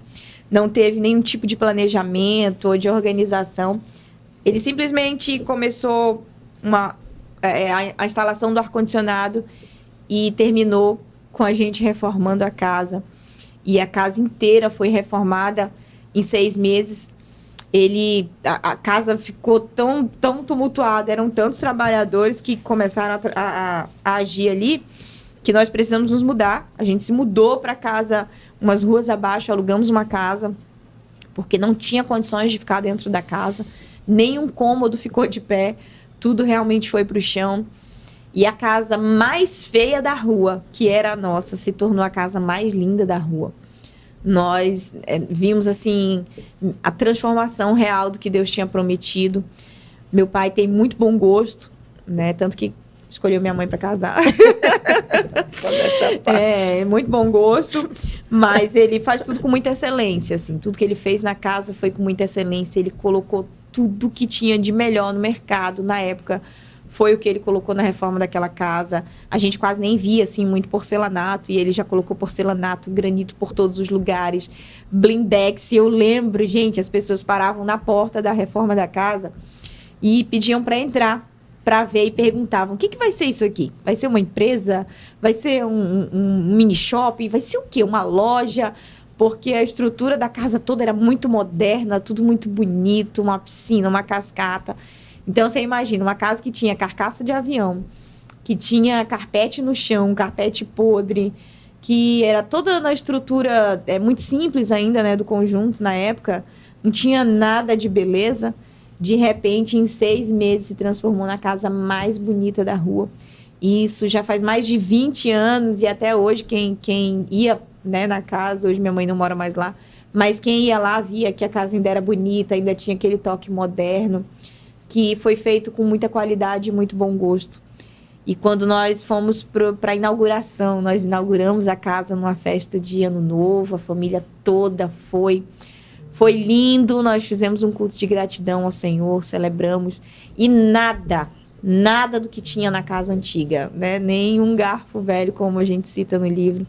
nenhum tipo de planejamento ou de organização. Ele simplesmente começou a instalação do ar-condicionado e terminou com a gente reformando a casa. E a casa inteira foi reformada em 6 meses. A casa ficou tão tumultuada, eram tantos trabalhadores que começaram a agir ali, que nós precisamos nos mudar. A gente se mudou para casa, umas ruas abaixo, alugamos uma casa, porque não tinha condições de ficar dentro da casa. Nenhum cômodo ficou de pé, tudo realmente foi para o chão. E a casa mais feia da rua, que era a nossa, se tornou a casa mais linda da rua. Nós vimos, assim, a transformação real do que Deus tinha prometido. Meu pai tem muito bom gosto, né? Tanto que escolheu minha mãe para casar. Modéstia à parte. Muito bom gosto, mas ele faz tudo com muita excelência, assim. Tudo que ele fez na casa foi com muita excelência. Ele colocou tudo que tinha de melhor no mercado na época. Foi o que ele colocou na reforma daquela casa. A gente quase nem via, assim, muito porcelanato. E ele já colocou porcelanato, granito por todos os lugares. Blindex. Eu lembro, gente, as pessoas paravam na porta da reforma da casa e pediam para entrar, para ver e perguntavam, o que vai ser isso aqui? Vai ser uma empresa? Vai ser um mini shopping? Vai ser o quê? Uma loja? Porque a estrutura da casa toda era muito moderna, tudo muito bonito, uma piscina, uma cascata. Então, você imagina, uma casa que tinha carcaça de avião, que tinha carpete no chão, carpete podre, que era toda na estrutura muito simples ainda, né, do conjunto na época, não tinha nada de beleza. De repente, em 6 meses, se transformou na casa mais bonita da rua. E isso já faz mais de 20 anos, e até hoje, quem ia, né, na casa, hoje minha mãe não mora mais lá, mas quem ia lá via que a casa ainda era bonita, ainda tinha aquele toque moderno, que foi feito com muita qualidade e muito bom gosto. E quando nós fomos para a inauguração, nós inauguramos a casa numa festa de Ano Novo, a família toda foi. Foi lindo, nós fizemos um culto de gratidão ao Senhor, celebramos. E nada do que tinha na casa antiga, né? Nem um garfo velho, como a gente cita no livro,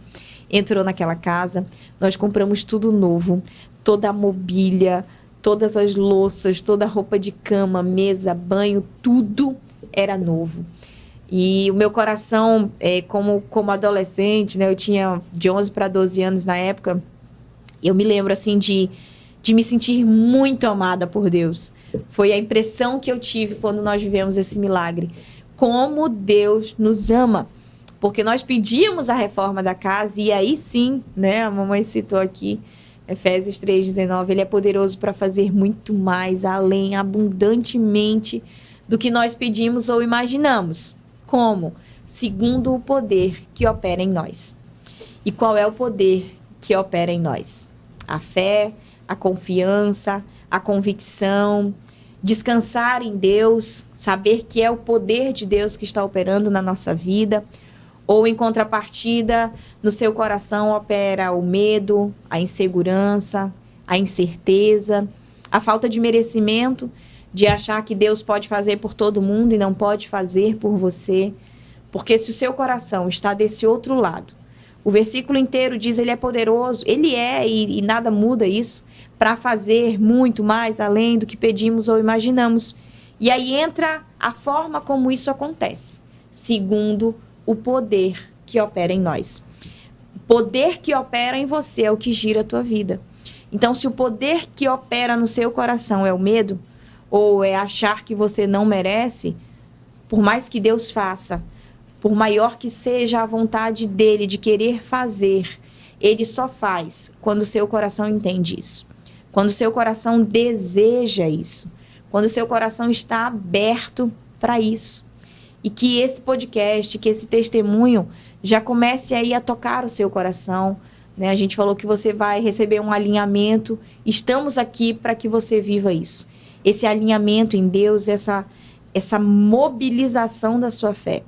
entrou naquela casa. Nós compramos tudo novo, toda a mobília, todas as louças, toda a roupa de cama, mesa, banho, tudo era novo. E o meu coração, como adolescente, né, eu tinha de 11 para 12 anos na época, eu me lembro assim de me sentir muito amada por Deus. Foi a impressão que eu tive quando nós vivemos esse milagre. Como Deus nos ama. Porque nós pedíamos a reforma da casa e aí sim, né, a mamãe citou aqui, Efésios 3,19, ele é poderoso para fazer muito mais, além, abundantemente, do que nós pedimos ou imaginamos. Como? Segundo o poder que opera em nós. E qual é o poder que opera em nós? A fé, a confiança, a convicção, descansar em Deus, saber que é o poder de Deus que está operando na nossa vida. Ou, em contrapartida, no seu coração opera o medo, a insegurança, a incerteza, a falta de merecimento, de achar que Deus pode fazer por todo mundo e não pode fazer por você. Porque se o seu coração está desse outro lado, o versículo inteiro diz, ele é poderoso, ele é, e nada muda isso, para fazer muito mais além do que pedimos ou imaginamos. E aí entra a forma como isso acontece, segundo o poder que opera em nós. O poder que opera em você é o que gira a tua vida. Então, se o poder que opera no seu coração é o medo, ou é achar que você não merece, por mais que Deus faça, por maior que seja a vontade dele de querer fazer, ele só faz quando o seu coração entende isso. Quando o seu coração deseja isso. Quando o seu coração está aberto para isso. E que esse podcast, que esse testemunho já comece aí a tocar o seu coração, né? A gente falou que você vai receber um alinhamento. Estamos aqui para que você viva isso. Esse alinhamento em Deus, essa mobilização da sua fé.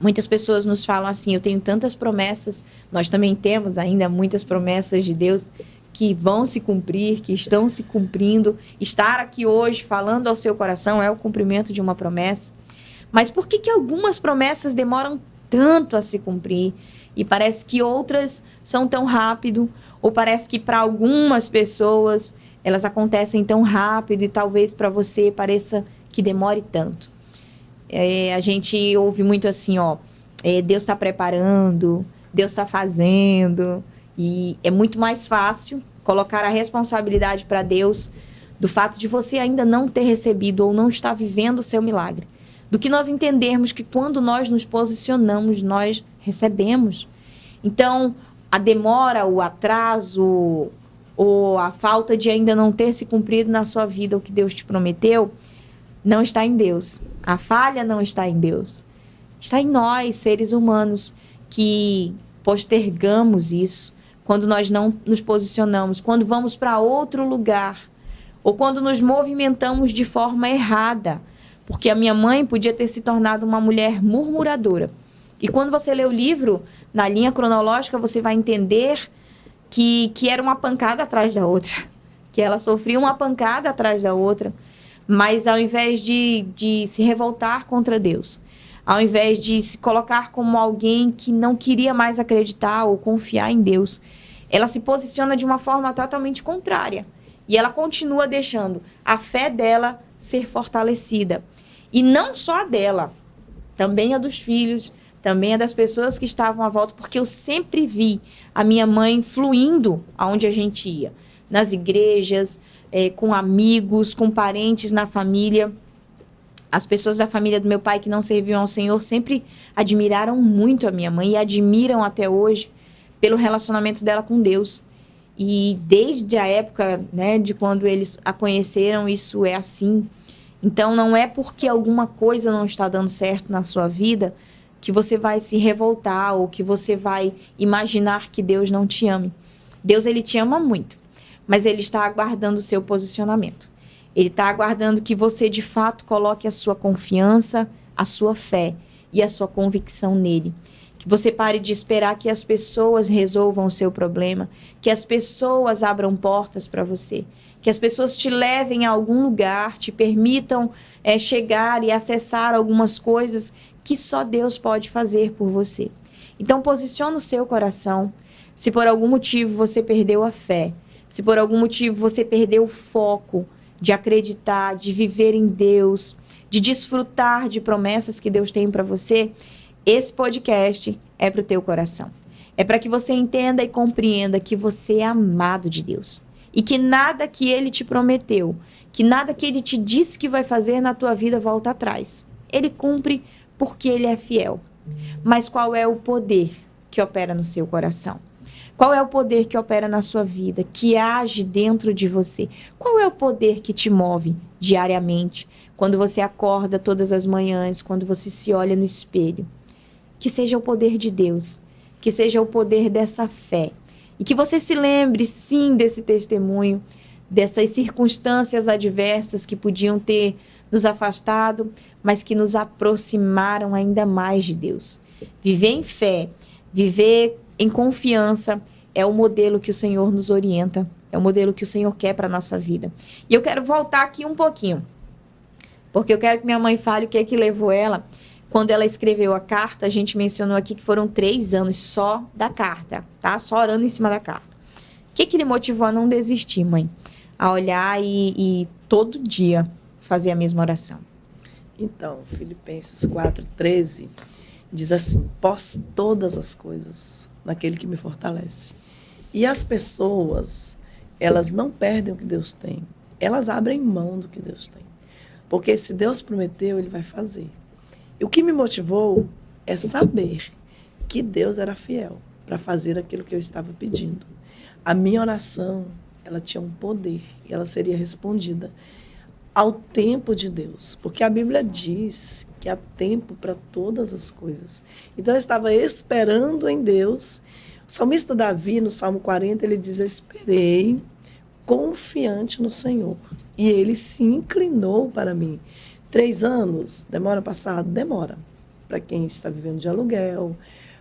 Muitas pessoas nos falam assim, eu tenho tantas promessas, nós também temos ainda muitas promessas de Deus que vão se cumprir, que estão se cumprindo. Estar aqui hoje falando ao seu coração é o cumprimento de uma promessa. Mas por que algumas promessas demoram tanto a se cumprir? E parece que outras são tão rápido, ou parece que para algumas pessoas elas acontecem tão rápido e talvez para você pareça que demore tanto. A gente ouve muito assim, Deus está preparando, Deus está fazendo, e é muito mais fácil colocar a responsabilidade para Deus do fato de você ainda não ter recebido ou não estar vivendo o seu milagre, do que nós entendermos que quando nós nos posicionamos, nós recebemos. Então, a demora, o atraso, ou a falta de ainda não ter se cumprido na sua vida o que Deus te prometeu, não está em Deus. A falha não está em Deus. Está em nós, seres humanos, que postergamos isso quando nós não nos posicionamos, quando vamos para outro lugar, ou quando nos movimentamos de forma errada, porque a minha mãe podia ter se tornado uma mulher murmuradora. E quando você lê o livro, na linha cronológica, você vai entender que era uma pancada atrás da outra, que ela sofria uma pancada atrás da outra, mas ao invés de se revoltar contra Deus, ao invés de se colocar como alguém que não queria mais acreditar ou confiar em Deus, ela se posiciona de uma forma totalmente contrária. E ela continua deixando a fé dela ser fortalecida. E não só a dela, também a dos filhos, também a das pessoas que estavam à volta, porque eu sempre vi a minha mãe fluindo aonde a gente ia. Nas igrejas, com amigos, com parentes na família. As pessoas da família do meu pai que não serviam ao Senhor sempre admiraram muito a minha mãe e admiram até hoje pelo relacionamento dela com Deus. E desde a época, né, de quando eles a conheceram, isso é assim. Então, não é porque alguma coisa não está dando certo na sua vida que você vai se revoltar ou que você vai imaginar que Deus não te ame. Deus, ele te ama muito, mas ele está aguardando o seu posicionamento. Ele está aguardando que você, de fato, coloque a sua confiança, a sua fé e a sua convicção nele. Que você pare de esperar que as pessoas resolvam o seu problema, que as pessoas abram portas para você, que as pessoas te levem a algum lugar, te permitam chegar e acessar algumas coisas que só Deus pode fazer por você. Então, posicione o seu coração. Se por algum motivo você perdeu a fé, se por algum motivo você perdeu o foco de acreditar, de viver em Deus, de desfrutar de promessas que Deus tem para você, esse podcast é para o teu coração. É para que você entenda e compreenda que você é amado de Deus. E que nada que Ele te prometeu, que nada que Ele te disse que vai fazer na tua vida volta atrás. Ele cumpre porque Ele é fiel. Mas qual é o poder que opera no seu coração? Qual é o poder que opera na sua vida, que age dentro de você? Qual é o poder que te move diariamente, quando você acorda todas as manhãs, quando você se olha no espelho? Que seja o poder de Deus, que seja o poder dessa fé. E que você se lembre, sim, desse testemunho, dessas circunstâncias adversas que podiam ter nos afastado, mas que nos aproximaram ainda mais de Deus. Viver em fé, viver em confiança, é o modelo que o Senhor nos orienta, é o modelo que o Senhor quer para a nossa vida. E eu quero voltar aqui um pouquinho, porque eu quero que minha mãe fale o que é que levou ela. Quando ela escreveu a carta, a gente mencionou aqui que foram 3 anos só da carta, tá? Só orando em cima da carta. O que lhe motivou a não desistir, mãe? A olhar e todo dia fazer a mesma oração. Então, Filipenses 4:13 diz assim: posso todas as coisas naquele que me fortalece. E as pessoas, elas não perdem o que Deus tem. Elas abrem mão do que Deus tem. Porque se Deus prometeu, Ele vai fazer. E o que me motivou é saber que Deus era fiel para fazer aquilo que eu estava pedindo. A minha oração, ela tinha um poder e ela seria respondida ao tempo de Deus. Porque a Bíblia diz que há tempo para todas as coisas. Então, eu estava esperando em Deus. O salmista Davi, no Salmo 40, ele diz: eu esperei confiante no Senhor. E Ele se inclinou para mim. 3 anos, demora passado? Demora. Para quem está vivendo de aluguel,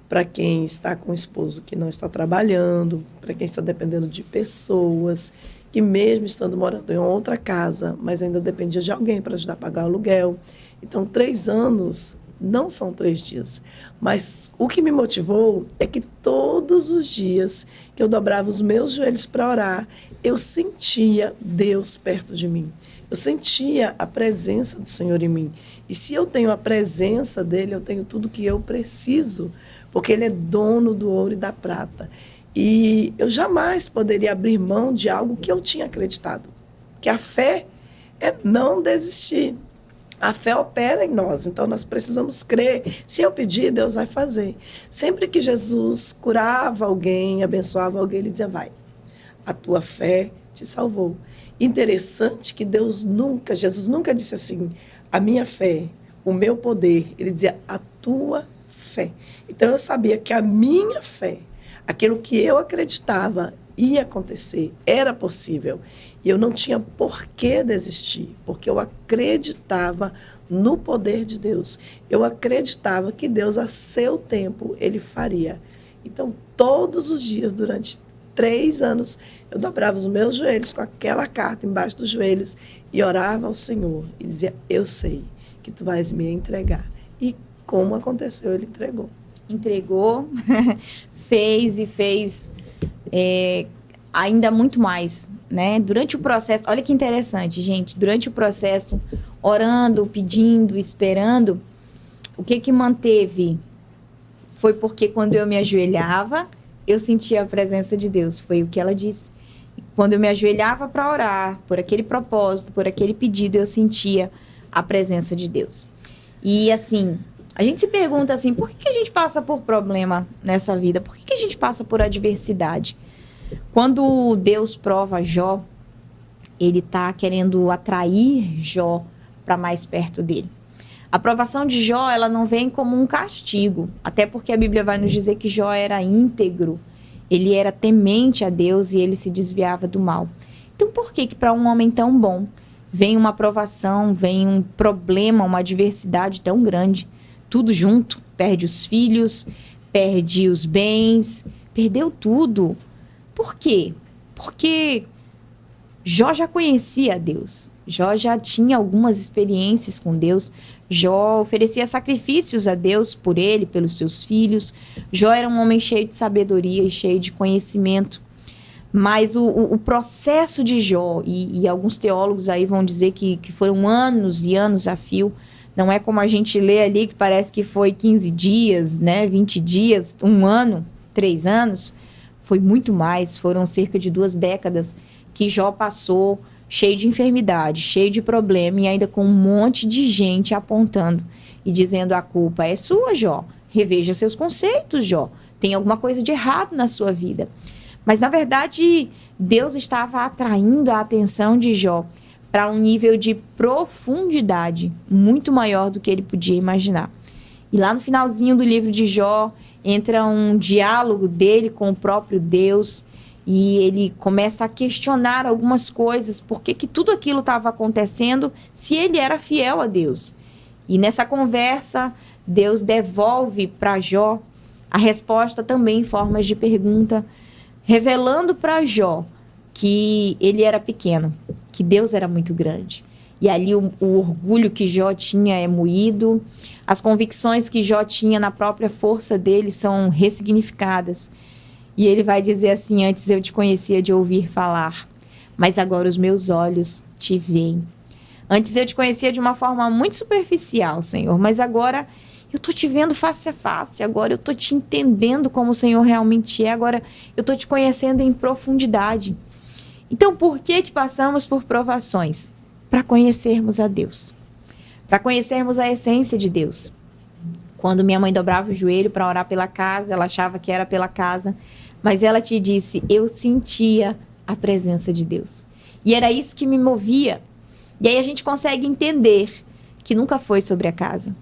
para quem está com um esposo que não está trabalhando, para quem está dependendo de pessoas, que mesmo estando morando em outra casa, mas ainda dependia de alguém para ajudar a pagar o aluguel. Então, 3 anos não são 3 dias. Mas o que me motivou é que todos os dias que eu dobrava os meus joelhos para orar, eu sentia Deus perto de mim. Eu sentia a presença do Senhor em mim. E se eu tenho a presença dEle, eu tenho tudo que eu preciso, porque Ele é dono do ouro e da prata. E eu jamais poderia abrir mão de algo que eu tinha acreditado. Que a fé é não desistir. A fé opera em nós, então nós precisamos crer. Se eu pedir, Deus vai fazer. Sempre que Jesus curava alguém, abençoava alguém, Ele dizia: vai, a tua fé te salvou. Interessante que Jesus nunca disse assim: a minha fé, o meu poder. Ele dizia: a tua fé. Então eu sabia que a minha fé, aquilo que eu acreditava, ia acontecer, era possível. E eu não tinha por que desistir, porque eu acreditava no poder de Deus. Eu acreditava que Deus, a seu tempo, Ele faria. Então, todos os dias, durante 3 anos, eu dobrava os meus joelhos com aquela carta embaixo dos joelhos e orava ao Senhor e dizia, eu sei que tu vais me entregar. E como aconteceu, Ele entregou. Entregou, fez e fez ainda muito mais, né? Durante o processo, olha que interessante, gente, durante o processo, orando, pedindo, esperando, o que manteve foi porque quando eu me ajoelhava, eu sentia a presença de Deus, foi o que ela disse. Quando eu me ajoelhava para orar, por aquele propósito, por aquele pedido, eu sentia a presença de Deus. E assim, a gente se pergunta assim, por que a gente passa por problema nessa vida? Por que a gente passa por adversidade? Quando Deus prova Jó, Ele está querendo atrair Jó para mais perto dele. A provação de Jó, ela não vem como um castigo, até porque a Bíblia vai nos dizer que Jó era íntegro, ele era temente a Deus e ele se desviava do mal. Então, por que para um homem tão bom vem uma provação, vem um problema, uma adversidade tão grande? Tudo junto, perde os filhos, perde os bens, perdeu tudo. Por quê? Porque Jó já conhecia a Deus, Jó já tinha algumas experiências com Deus, Jó oferecia sacrifícios a Deus por ele, pelos seus filhos. Jó era um homem cheio de sabedoria e cheio de conhecimento. Mas o processo de Jó, e alguns teólogos aí vão dizer que foram anos e anos a fio, não é como a gente lê ali que parece que foi 15 dias, né, 20 dias, 1 ano, 3 anos. Foi muito mais, foram cerca de 2 décadas que Jó passou cheio de enfermidade, cheio de problema e ainda com um monte de gente apontando e dizendo a culpa é sua, Jó. Reveja seus conceitos, Jó. Tem alguma coisa de errado na sua vida. Mas, na verdade, Deus estava atraindo a atenção de Jó para um nível de profundidade muito maior do que ele podia imaginar. E lá no finalzinho do livro de Jó, entra um diálogo dele com o próprio Deus e ele começa a questionar algumas coisas, por que tudo aquilo estava acontecendo se ele era fiel a Deus. E nessa conversa, Deus devolve para Jó a resposta também em formas de pergunta, revelando para Jó que ele era pequeno, que Deus era muito grande. E ali o orgulho que Jó tinha é moído, as convicções que Jó tinha na própria força dele são ressignificadas. E ele vai dizer assim, antes eu te conhecia de ouvir falar, mas agora os meus olhos te veem. Antes eu te conhecia de uma forma muito superficial, Senhor, mas agora eu estou te vendo face a face, agora eu estou te entendendo como o Senhor realmente é, agora eu estou te conhecendo em profundidade. Então, por que passamos por provações? Para conhecermos a Deus, para conhecermos a essência de Deus. Quando minha mãe dobrava o joelho para orar pela casa, ela achava que era pela casa, mas ela te disse, eu sentia a presença de Deus. E era isso que me movia. E aí a gente consegue entender que nunca foi sobre a casa,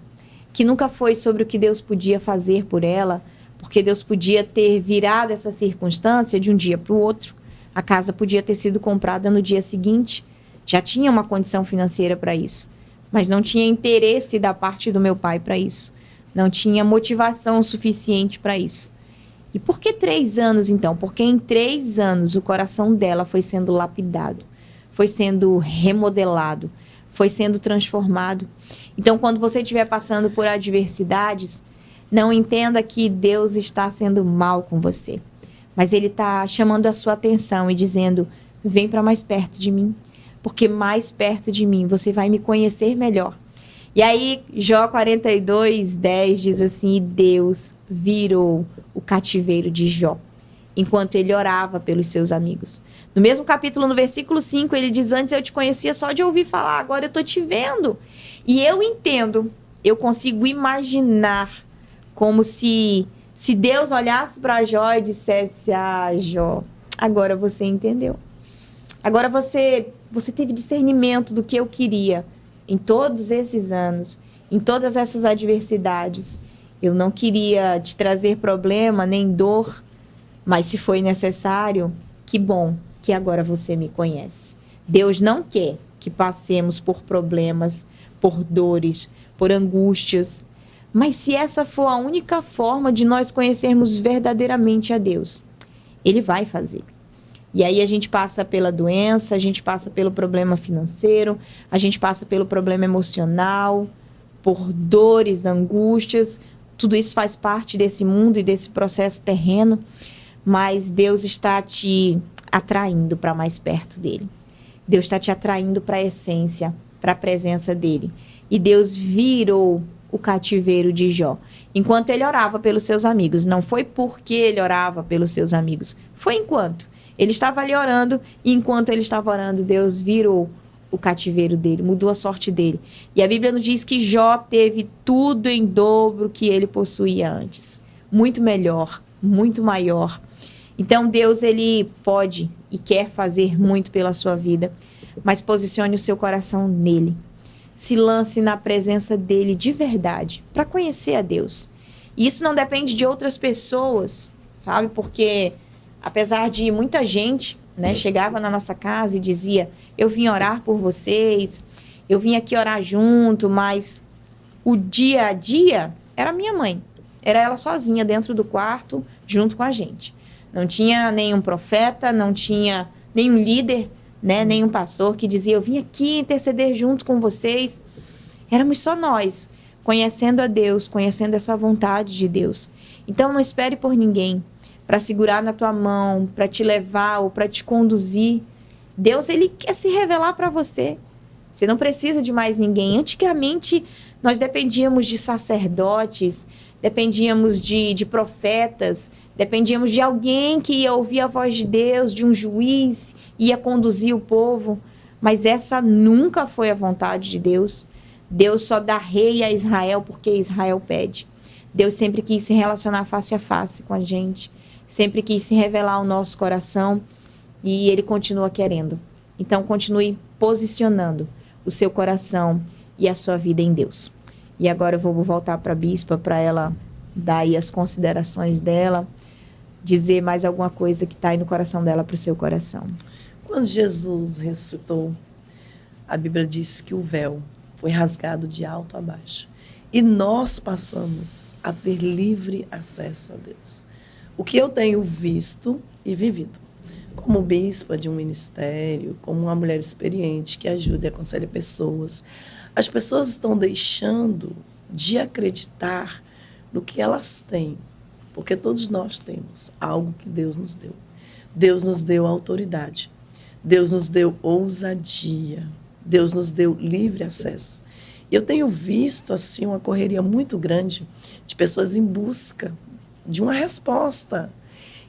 que nunca foi sobre o que Deus podia fazer por ela, porque Deus podia ter virado essa circunstância de um dia para o outro. A casa podia ter sido comprada no dia seguinte, já tinha uma condição financeira para isso, mas não tinha interesse da parte do meu pai para isso, não tinha motivação suficiente para isso. E por que 3 anos, então? Porque em 3 anos o coração dela foi sendo lapidado, foi sendo remodelado, foi sendo transformado. Então, quando você estiver passando por adversidades, não entenda que Deus está sendo mal com você, mas Ele está chamando a sua atenção e dizendo, vem para mais perto de mim, porque mais perto de mim você vai me conhecer melhor. E aí, Jó 42:10 diz assim, e Deus virou o cativeiro de Jó, enquanto ele orava pelos seus amigos. No mesmo capítulo, no versículo 5, ele diz, antes eu te conhecia só de ouvir falar, agora eu estou te vendo. E eu entendo, eu consigo imaginar como se Deus olhasse para Jó e dissesse, Jó, agora você entendeu. Agora você teve discernimento do que eu queria. Em todos esses anos, em todas essas adversidades, eu não queria te trazer problema nem dor, mas se foi necessário, que bom que agora você me conhece. Deus não quer que passemos por problemas, por dores, por angústias. Mas se essa for a única forma de nós conhecermos verdadeiramente a Deus, Ele vai fazer. E aí a gente passa pela doença, a gente passa pelo problema financeiro, a gente passa pelo problema emocional, por dores, angústias. Tudo isso faz parte desse mundo e desse processo terreno, mas Deus está te atraindo para mais perto dele. Deus está te atraindo para a essência, para a presença dele. E Deus virou o cativeiro de Jó, enquanto ele orava pelos seus amigos. Não foi porque ele orava pelos seus amigos, foi enquanto ele estava ali orando, e enquanto ele estava orando, Deus virou o cativeiro dele, mudou a sorte dele. E a Bíblia nos diz que Jó teve tudo em dobro que ele possuía antes. Muito melhor, muito maior. Então Deus, ele pode e quer fazer muito pela sua vida, mas posicione o seu coração nele. Se lance na presença dele de verdade, para conhecer a Deus. E isso não depende de outras pessoas, sabe? Porque apesar de muita gente, né, chegava na nossa casa e dizia: eu vim orar por vocês, eu vim aqui orar junto, mas o dia a dia era minha mãe. Era ela sozinha dentro do quarto, junto com a gente. Não tinha nenhum profeta, não tinha nenhum líder, né, nenhum pastor que dizia: eu vim aqui interceder junto com vocês. Éramos só nós, conhecendo a Deus, conhecendo essa vontade de Deus. Então não espere por ninguém para segurar na tua mão, para te levar ou para te conduzir. Deus, ele quer se revelar para você. Você não precisa de mais ninguém. Antigamente, nós dependíamos de sacerdotes, dependíamos de profetas, dependíamos de alguém que ia ouvir a voz de Deus, de um juiz, ia conduzir o povo. Mas essa nunca foi a vontade de Deus. Deus só dá rei a Israel porque Israel pede. Deus sempre quis se relacionar face a face com a gente, sempre quis se revelar ao nosso coração, e Ele continua querendo. Então, continue posicionando o seu coração e a sua vida em Deus. E agora eu vou voltar para a bispa, para ela dar aí as considerações dela, dizer mais alguma coisa que está aí no coração dela para o seu coração. Quando Jesus ressuscitou, a Bíblia diz que o véu foi rasgado de alto a baixo. E nós passamos a ter livre acesso a Deus. O que eu tenho visto e vivido, como bispa de um ministério, como uma mulher experiente que ajuda e aconselha pessoas, as pessoas estão deixando de acreditar no que elas têm, porque todos nós temos algo que Deus nos deu. Deus nos deu autoridade, Deus nos deu ousadia, Deus nos deu livre acesso. E eu tenho visto assim uma correria muito grande de pessoas em busca de uma resposta.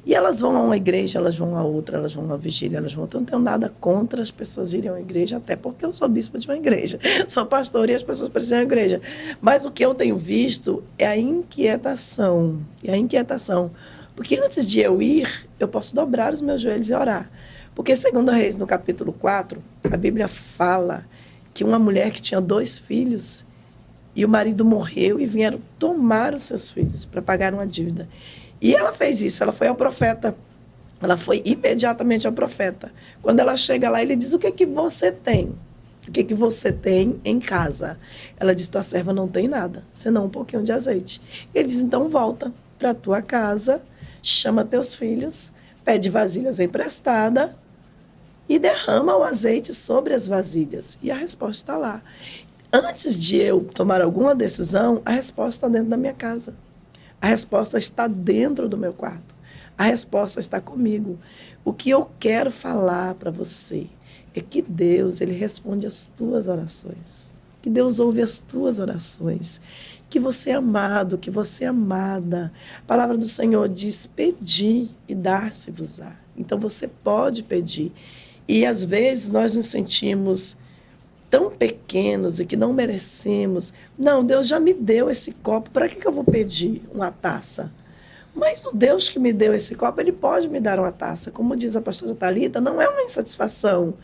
E elas vão a uma igreja, elas vão a outra, elas vão a uma vigília, elas vão... Eu não tenho nada contra as pessoas irem a uma igreja, até porque eu sou bispa de uma igreja. Sou pastora e as pessoas precisam ir à igreja. Mas o que eu tenho visto é a inquietação. E a inquietação. Porque antes de eu ir, eu posso dobrar os meus joelhos e orar. Porque, segundo Reis, no capítulo 4, a Bíblia fala que uma mulher que tinha 2 filhos e o marido morreu e vieram tomar os seus filhos para pagar uma dívida. E ela fez isso, ela foi ao profeta. Ela foi imediatamente ao profeta. Quando ela chega lá, ele diz: o que é que você tem? O que é que você tem em casa? Ela diz: tua serva não tem nada, senão um pouquinho de azeite. Ele diz: então volta para a tua casa, chama teus filhos, pede vasilhas emprestadas e derrama o azeite sobre as vasilhas. E a resposta está lá. Antes de eu tomar alguma decisão, a resposta está dentro da minha casa. A resposta está dentro do meu quarto. A resposta está comigo. O que eu quero falar para você é que Deus, Ele responde às tuas orações. Que Deus ouve as tuas orações. Que você é amado, que você é amada. A palavra do Senhor diz: pedi e dar-se-vos-á. Então você pode pedir. E às vezes nós nos sentimos tão pequenos e que não merecemos. Não, Deus já me deu esse copo, para que eu vou pedir uma taça? Mas o Deus que me deu esse copo, Ele pode me dar uma taça. Como diz a pastora Thalita, não é uma insatisfação.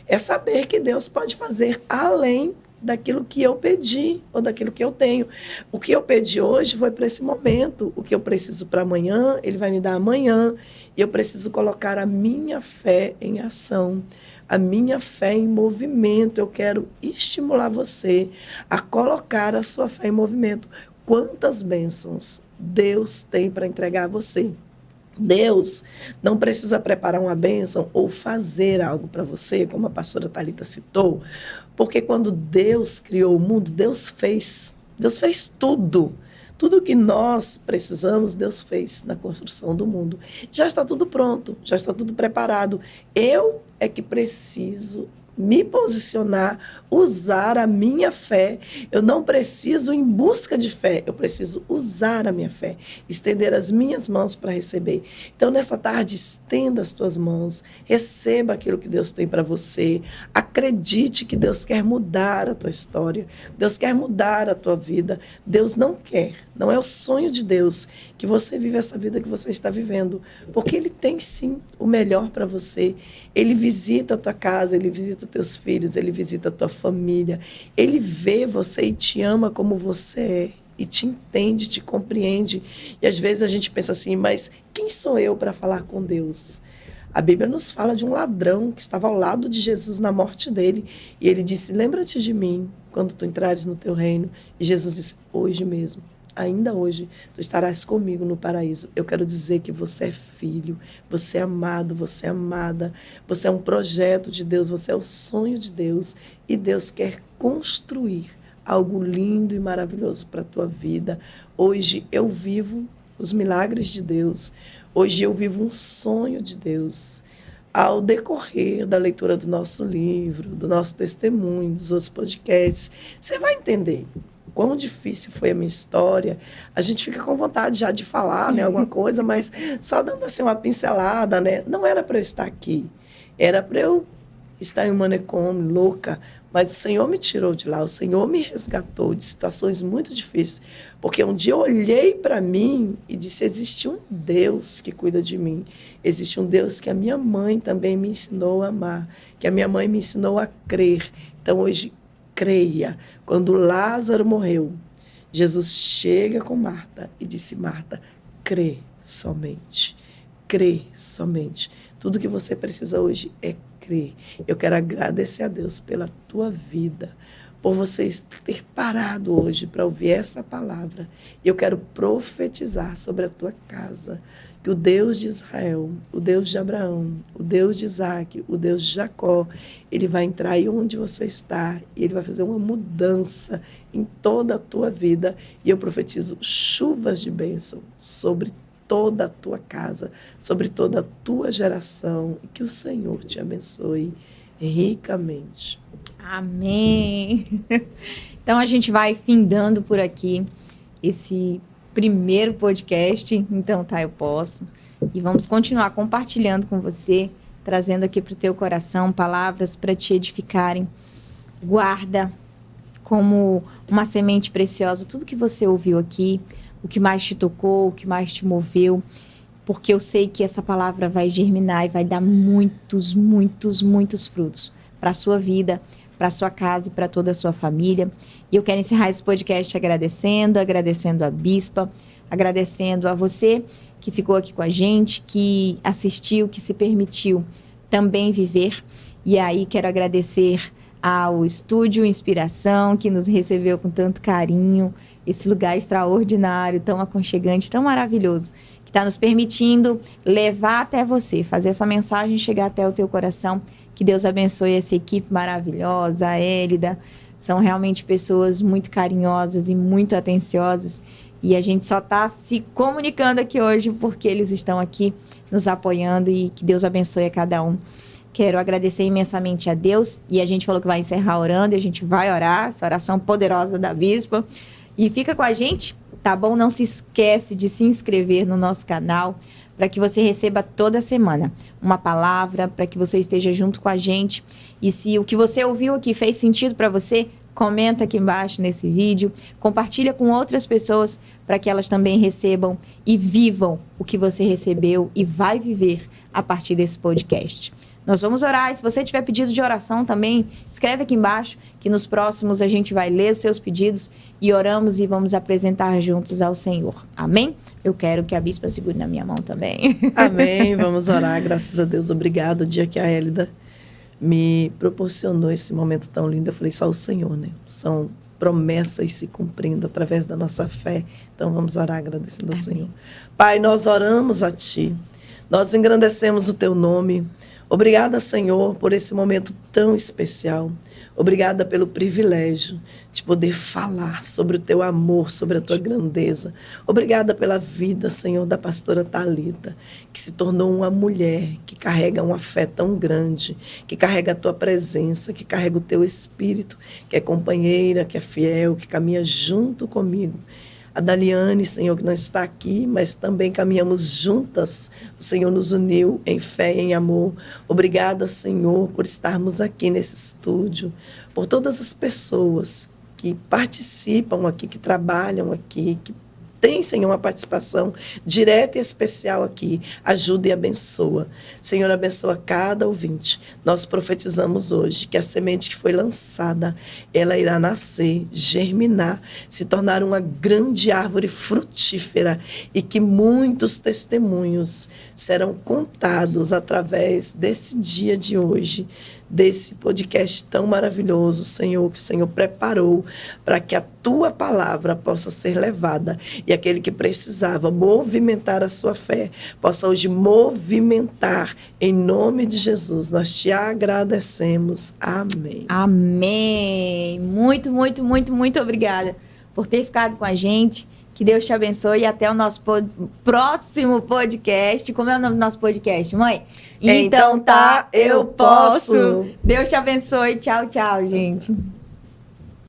É saber que Deus pode fazer além daquilo que eu pedi ou daquilo que eu tenho. O que eu pedi hoje foi para esse momento. O que eu preciso para amanhã, ele vai me dar amanhã. E eu preciso colocar a minha fé em ação, a minha fé em movimento. Eu quero estimular você a colocar a sua fé em movimento. Quantas bênçãos Deus tem para entregar a você? Deus não precisa preparar uma bênção ou fazer algo para você, como a pastora Thalita citou, porque quando Deus criou o mundo, Deus fez tudo. Tudo que nós precisamos, Deus fez na construção do mundo. Já está tudo pronto, já está tudo preparado. Eu é que preciso me posicionar, usar a minha fé. Eu não preciso ir em busca de fé, eu preciso usar a minha fé, estender as minhas mãos para receber. Então, nessa tarde, estenda as tuas mãos, receba aquilo que Deus tem para você, acredite que Deus quer mudar a tua história, Deus quer mudar a tua vida. Deus não quer, não é o sonho de Deus que você viva essa vida que você está vivendo, porque Ele tem sim o melhor para você. Ele visita a tua casa, Ele visita teus filhos, Ele visita a tua família. Ele vê você e te ama como você é. E te entende, te compreende. E às vezes a gente pensa assim, mas quem sou eu para falar com Deus? A Bíblia nos fala de um ladrão que estava ao lado de Jesus na morte dele. E ele disse, lembra-te de mim quando tu entrares no teu reino. E Jesus disse, hoje mesmo. Ainda hoje, tu estarás comigo no paraíso. Eu quero dizer que você é filho, você é amado, você é amada, você é um projeto de Deus, você é o sonho de Deus e Deus quer construir algo lindo e maravilhoso para a tua vida. Hoje eu vivo os milagres de Deus, hoje eu vivo um sonho de Deus. Ao decorrer da leitura do nosso livro, do nosso testemunho, dos outros podcasts, você vai entender quão difícil foi a minha história. A gente fica com vontade já de falar, né, alguma coisa, mas só dando assim uma pincelada, né? Não era para eu estar aqui, era para eu estar em um manicômio, louca, mas o Senhor me tirou de lá, o Senhor me resgatou de situações muito difíceis, porque um dia eu olhei para mim e disse, existe um Deus que cuida de mim, existe um Deus que a minha mãe também me ensinou a amar, que a minha mãe me ensinou a crer. Então hoje, creia. Quando Lázaro morreu, Jesus chega com Marta e disse, Marta, crê somente. Crê somente. Tudo que você precisa hoje é crer. Eu quero agradecer a Deus pela tua vida, por você ter parado hoje para ouvir essa palavra. E eu quero profetizar sobre a tua casa, que o Deus de Israel, o Deus de Abraão, o Deus de Isaac, o Deus de Jacó, Ele vai entrar aí onde você está e Ele vai fazer uma mudança em toda a tua vida. E eu profetizo chuvas de bênção sobre toda a tua casa, sobre toda a tua geração, e que o Senhor te abençoe ricamente. Amém. Então a gente vai findando por aqui esse primeiro podcast, então tá, eu posso. E vamos continuar compartilhando com você, trazendo aqui para o teu coração palavras para te edificarem. Guarda como uma semente preciosa tudo que você ouviu aqui, o que mais te tocou, o que mais te moveu, porque eu sei que essa palavra vai germinar e vai dar muitos, muitos, muitos frutos para a sua vida, para a sua casa e para toda a sua família. E eu quero encerrar esse podcast agradecendo a Bispa, agradecendo a você que ficou aqui com a gente, que assistiu, que se permitiu também viver. E aí quero agradecer ao Estúdio Inspiração, que nos recebeu com tanto carinho, esse lugar extraordinário, tão aconchegante, tão maravilhoso, que está nos permitindo levar até você, fazer essa mensagem chegar até o teu coração. Que Deus abençoe essa equipe maravilhosa, a Élida. São realmente pessoas muito carinhosas e muito atenciosas. E a gente só está se comunicando aqui hoje porque eles estão aqui nos apoiando, e que Deus abençoe a cada um. Quero agradecer imensamente a Deus, e a gente falou que vai encerrar orando, e a gente vai orar, essa oração poderosa da Bispa. E fica com a gente, tá bom? Não se esquece de se inscrever no nosso canal, para que você receba toda semana uma palavra, para que você esteja junto com a gente. E se o que você ouviu aqui fez sentido para você, comenta aqui embaixo nesse vídeo, compartilha com outras pessoas, para que elas também recebam e vivam o que você recebeu e vai viver a partir desse podcast. Nós vamos orar. E se você tiver pedido de oração também, escreve aqui embaixo, que nos próximos a gente vai ler os seus pedidos e oramos e vamos apresentar juntos ao Senhor. Amém? Eu quero que a bispa segure na minha mão também. Amém. Vamos orar. Graças a Deus. Obrigado. O dia que a Hélida me proporcionou esse momento tão lindo, eu falei, só o Senhor, né? São promessas se cumprindo através da nossa fé. Então vamos orar agradecendo ao Senhor. Pai, nós oramos a Ti. Nós engrandecemos o Teu nome. Obrigada, Senhor, por esse momento tão especial. Obrigada pelo privilégio de poder falar sobre o Teu amor, sobre a Tua grandeza. Obrigada pela vida, Senhor, da pastora Thalita, que se tornou uma mulher que carrega uma fé tão grande, que carrega a Tua presença, que carrega o Teu Espírito, que é companheira, que é fiel, que caminha junto comigo. A Daliane, Senhor, que não está aqui, mas também caminhamos juntas. O Senhor nos uniu em fé e em amor. Obrigada, Senhor, por estarmos aqui nesse estúdio, por todas as pessoas que participam aqui, que trabalham aqui, que tem, Senhor, uma participação direta e especial aqui. Ajuda e abençoa. Senhor, abençoa cada ouvinte. Nós profetizamos hoje que a semente que foi lançada, ela irá nascer, germinar, se tornar uma grande árvore frutífera e que muitos testemunhos serão contados através desse dia de hoje, desse podcast tão maravilhoso, Senhor, que o Senhor preparou para que a Tua palavra possa ser levada e aquele que precisava movimentar a sua fé possa hoje movimentar em nome de Jesus. Nós Te agradecemos. Amém. Amém. Muito, muito, muito, muito obrigada por ter ficado com a gente. Que Deus te abençoe e até o nosso próximo podcast. Como é o nome do nosso podcast, mãe? Então tá, eu posso. Deus te abençoe. Tchau, tchau, gente.